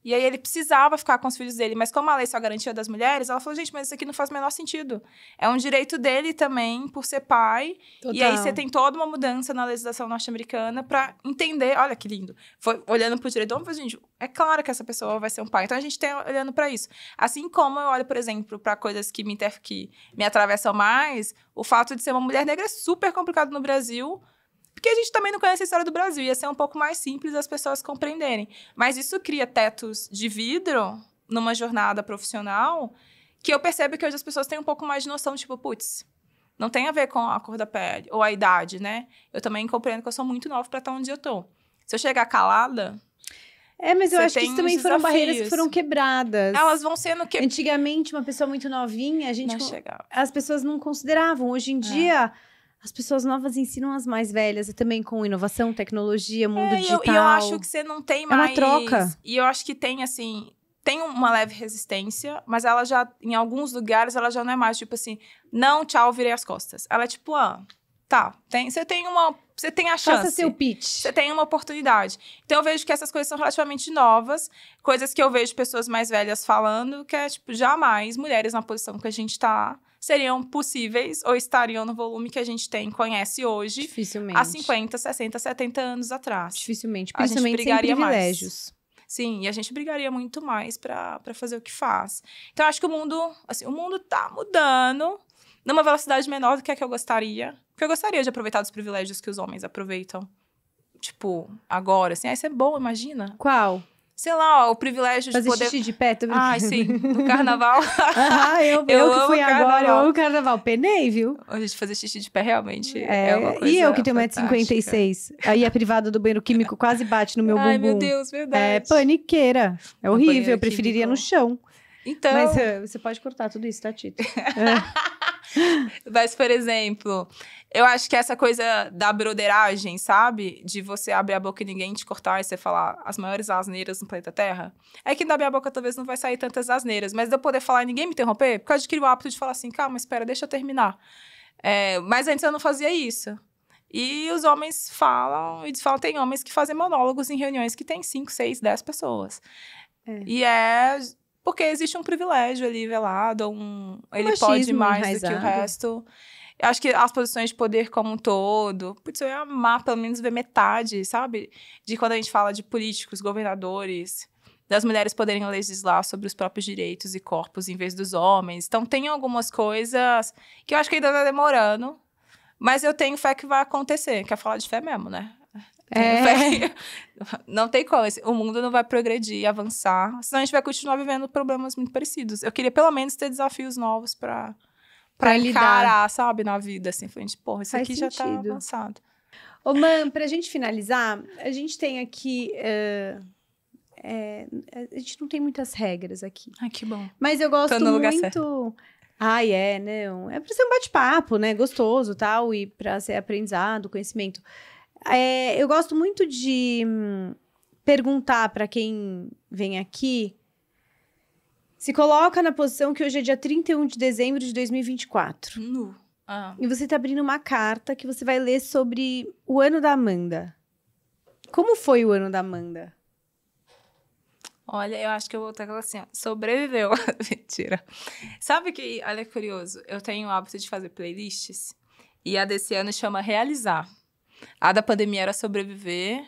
Speaker 2: E aí ele precisava ficar com os filhos dele. Mas como a lei só garantia das mulheres, ela falou, gente, mas isso aqui não faz o menor sentido. É um direito dele também, por ser pai. Total. E aí você tem toda uma mudança na legislação norte-americana para entender, olha que lindo. Foi olhando pro direito do homem, gente, é claro que essa pessoa vai ser um pai. Então a gente tem olhando para isso. Assim como eu olho, por exemplo, para coisas que me atravessam mais, o fato de ser uma mulher negra é super complicado no Brasil. Porque a gente também não conhece a história do Brasil. Ia ser um pouco mais simples as pessoas compreenderem. Mas isso cria tetos de vidro numa jornada profissional que eu percebo que hoje as pessoas têm um pouco mais de noção, tipo, putz, não tem a ver com a cor da pele ou a idade, né? Eu também compreendo que eu sou muito nova para estar onde eu tô. Se eu chegar calada...
Speaker 1: mas eu acho que isso também foram barreiras que foram quebradas.
Speaker 2: Elas vão sendo quebradas.
Speaker 1: Antigamente, uma pessoa muito novinha,
Speaker 2: não chegava.
Speaker 1: As pessoas não consideravam. Hoje em dia... As pessoas novas ensinam as mais velhas, e também com inovação, tecnologia, mundo digital.
Speaker 2: E eu acho que você não tem mais...
Speaker 1: É uma troca.
Speaker 2: E eu acho que tem, assim... Tem uma leve resistência, mas ela já... Em alguns lugares, ela já não é mais, tipo assim... Não, tchau, virei as costas. Ela é tipo, tá. Você tem a chance.
Speaker 1: Faça seu pitch.
Speaker 2: Você tem uma oportunidade. Então, eu vejo que essas coisas são relativamente novas. Coisas que eu vejo pessoas mais velhas falando, que é, tipo, jamais mulheres na posição que a gente tá... seriam possíveis ou estariam no volume que a gente conhece hoje.
Speaker 1: Dificilmente.
Speaker 2: Há 50, 60, 70 anos atrás.
Speaker 1: Dificilmente.
Speaker 2: A gente brigaria
Speaker 1: sem privilégios.
Speaker 2: Mais. Sim, e a gente brigaria muito mais para fazer o que faz. Então, eu acho que o mundo tá mudando numa velocidade menor do que a que eu gostaria. Porque eu gostaria de aproveitar dos privilégios que os homens aproveitam. Tipo, agora, assim. Isso é bom, imagina.
Speaker 1: Qual?
Speaker 2: Sei lá, o privilégio
Speaker 1: fazer
Speaker 2: de poder...
Speaker 1: Fazer xixi de pé, tô brincando.
Speaker 2: Ai, sim, no carnaval.
Speaker 1: eu que fui agora, eu amo o carnaval. Penei, viu?
Speaker 2: A gente fazer xixi de pé realmente é uma coisa
Speaker 1: E eu que tenho 1,56 m. Aí a privada do banheiro químico quase bate no meu bumbum.
Speaker 2: Ai, meu Deus, verdade.
Speaker 1: É paniqueira. É horrível, eu preferiria
Speaker 2: químico.
Speaker 1: No chão.
Speaker 2: Então...
Speaker 1: Mas você pode cortar tudo isso, tá, Tito?
Speaker 2: Mas, por exemplo, eu acho que essa coisa da broderagem, sabe? De você abrir a boca e ninguém te cortar e você falar as maiores asneiras no planeta Terra. É que da minha boca talvez não vai sair tantas asneiras, mas de eu poder falar e ninguém me interromper, porque eu adquiri o hábito de falar assim, calma, espera, deixa eu terminar. Mas antes eu não fazia isso. E os homens falam, tem homens que fazem monólogos em reuniões que tem 5, 6, 10 pessoas. E porque existe um privilégio ali velado, ele pode mais do que o resto. Eu acho que as posições de poder como um todo... Putz, eu ia amar pelo menos ver metade, sabe? De quando a gente fala de políticos, governadores, das mulheres poderem legislar sobre os próprios direitos e corpos em vez dos homens. Então, tem algumas coisas que eu acho que ainda tá demorando. Mas eu tenho fé que vai acontecer. Quer falar de fé mesmo, né? Não tem como. O mundo não vai progredir, avançar. Senão a gente vai continuar vivendo problemas muito parecidos. Eu queria pelo menos ter desafios novos pra encarar, sabe, na vida. Assim, falei, porra, isso aqui já tá avançado.
Speaker 1: Ô, Man, pra gente finalizar, a gente tem aqui... a gente não tem muitas regras aqui.
Speaker 2: Ai, que bom.
Speaker 1: Mas eu gosto
Speaker 2: Tô no lugar
Speaker 1: muito...
Speaker 2: certo.
Speaker 1: Ai, não. É pra ser um bate-papo, né? Gostoso, tal. E pra ser aprendizado, conhecimento. Eu gosto muito de perguntar pra quem vem aqui... Se coloca na posição que hoje é dia 31 de dezembro de 2024. E você tá abrindo uma carta que você vai ler sobre o ano da Amanda. Como foi o ano da Amanda?
Speaker 2: Olha, eu acho que eu vou estar assim, ó, sobreviveu. Mentira. Sabe que, olha que curioso, eu tenho o hábito de fazer playlists e a desse ano chama Realizar. A da pandemia era sobreviver,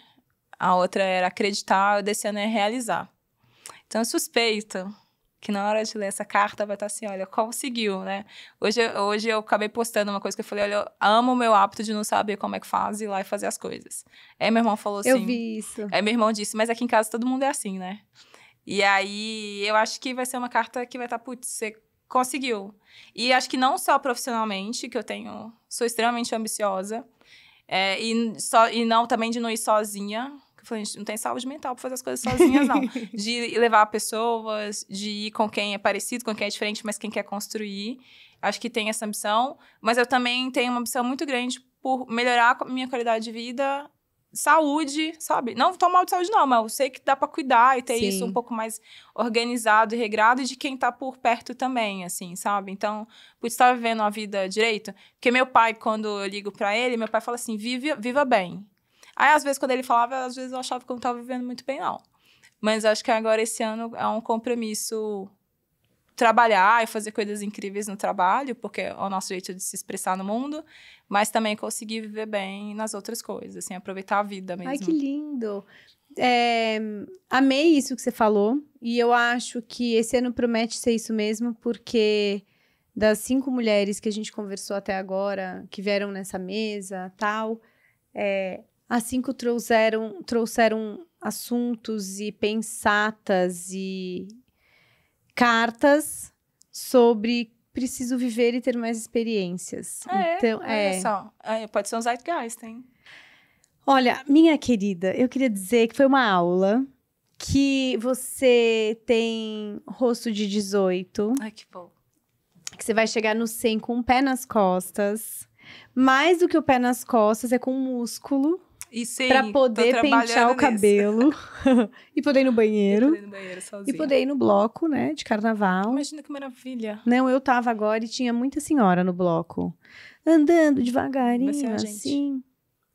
Speaker 2: a outra era acreditar, a desse ano é realizar. Então eu suspeito que na hora de ler essa carta vai estar assim, olha, conseguiu, né? Hoje eu acabei postando uma coisa que eu falei, olha, eu amo o meu hábito de não saber como é que faz, ir lá e fazer as coisas. Aí meu irmão falou assim...
Speaker 1: Eu vi isso.
Speaker 2: Aí meu irmão disse, mas aqui em casa todo mundo é assim, né? E aí eu acho que vai ser uma carta que vai estar, putz, você conseguiu. E acho que não só profissionalmente, que eu sou extremamente ambiciosa, e não também de não ir sozinha. Eu falei, gente, não tem saúde mental pra fazer as coisas sozinhas, não. De levar pessoas, de ir com quem é parecido, com quem é diferente, mas quem quer construir. Acho que tem essa ambição. Mas eu também tenho uma ambição muito grande por melhorar a minha qualidade de vida, saúde, sabe? Não tô mal de saúde, não, mas eu sei que dá pra cuidar e ter isso um pouco mais organizado e regrado, e de quem tá por perto também, assim, sabe? Então, por estar vivendo a vida direito. Porque meu pai, quando eu ligo pra ele, meu pai fala assim, viva bem. Aí, às vezes, quando ele falava, às vezes eu achava que eu não estava vivendo muito bem, não. Mas acho que agora, esse ano, é um compromisso trabalhar e fazer coisas incríveis no trabalho, porque é o nosso jeito de se expressar no mundo, mas também conseguir viver bem nas outras coisas, assim, aproveitar a vida mesmo.
Speaker 1: Ai, que lindo! Amei isso que você falou, e eu acho que esse ano promete ser isso mesmo, porque das 5 mulheres que a gente conversou até agora, que vieram nessa mesa, tal... As 5 trouxeram assuntos e pensatas e cartas sobre preciso viver e ter mais experiências. Então,
Speaker 2: olha só. Pode ser um zeitgeist, hein?
Speaker 1: Olha, minha querida, eu queria dizer que foi uma aula, que você tem rosto de 18.
Speaker 2: Ai, que bom.
Speaker 1: Que você vai chegar no 100 com um pé nas costas. Mais do que o pé nas costas, é com músculo.
Speaker 2: E sim,
Speaker 1: pra poder pentear o cabelo. E poder ir no banheiro.
Speaker 2: E poder ir no banheiro sozinha.
Speaker 1: E poder ir no bloco, né, de carnaval.
Speaker 2: Imagina que maravilha.
Speaker 1: Não, eu tava agora e tinha muita senhora no bloco. Andando devagarinho, assim.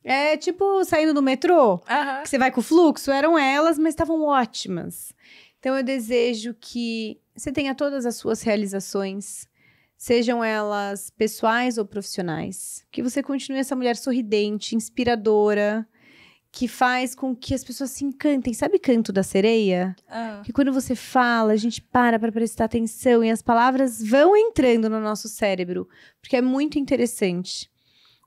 Speaker 1: É tipo saindo do metrô, que você vai com o fluxo. Eram elas, mas estavam ótimas. Então eu desejo que você tenha todas as suas realizações, sejam elas pessoais ou profissionais. Que você continue essa mulher sorridente, inspiradora, que faz com que as pessoas se encantem. Sabe Canto da Sereia? Que quando você fala, a gente para prestar atenção e as palavras vão entrando no nosso cérebro. Porque é muito interessante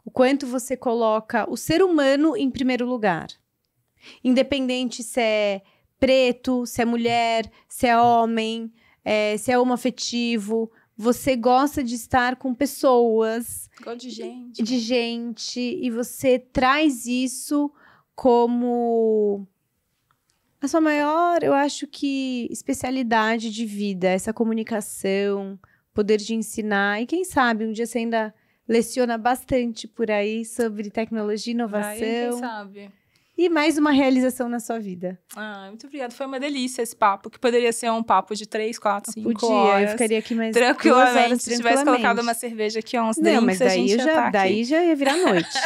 Speaker 1: o quanto você coloca o ser humano em primeiro lugar. Independente se é preto, se é mulher, se é homem, se é homoafetivo. Você gosta de estar com pessoas.
Speaker 2: Gosto de gente.
Speaker 1: De gente. E você traz isso como a sua maior, eu acho que, especialidade de vida. Essa comunicação, poder de ensinar. E quem sabe, um dia você ainda leciona bastante por aí sobre tecnologia e inovação.
Speaker 2: Quem sabe.
Speaker 1: E mais uma realização na sua vida.
Speaker 2: Muito obrigada. Foi uma delícia esse papo, que poderia ser um papo de 3, 4, 5 horas.
Speaker 1: Podia, eu ficaria aqui mais 2 horas
Speaker 2: tranquilamente. Se tivesse colocado uma cerveja aqui, uns drinks,
Speaker 1: mas daí já ia virar noite.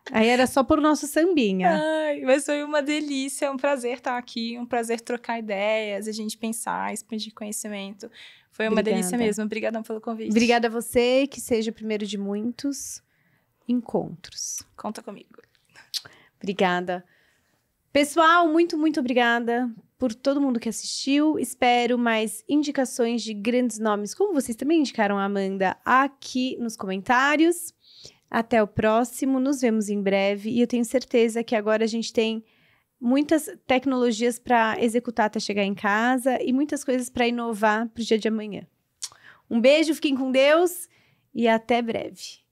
Speaker 1: Aí era só por nosso sambinha.
Speaker 2: Ai, mas foi uma delícia, um prazer estar aqui, um prazer trocar ideias, a gente pensar, expandir conhecimento. Foi uma delícia mesmo. Obrigadão pelo convite.
Speaker 1: Obrigada a você, que seja o primeiro de muitos encontros.
Speaker 2: Conta comigo.
Speaker 1: Obrigada. Pessoal, muito, muito obrigada por todo mundo que assistiu. Espero mais indicações de grandes nomes, como vocês também indicaram a Amanda, aqui nos comentários. Até o próximo, nos vemos em breve. E eu tenho certeza que agora a gente tem muitas tecnologias para executar até chegar em casa e muitas coisas para inovar para o dia de amanhã. Um beijo, fiquem com Deus e até breve.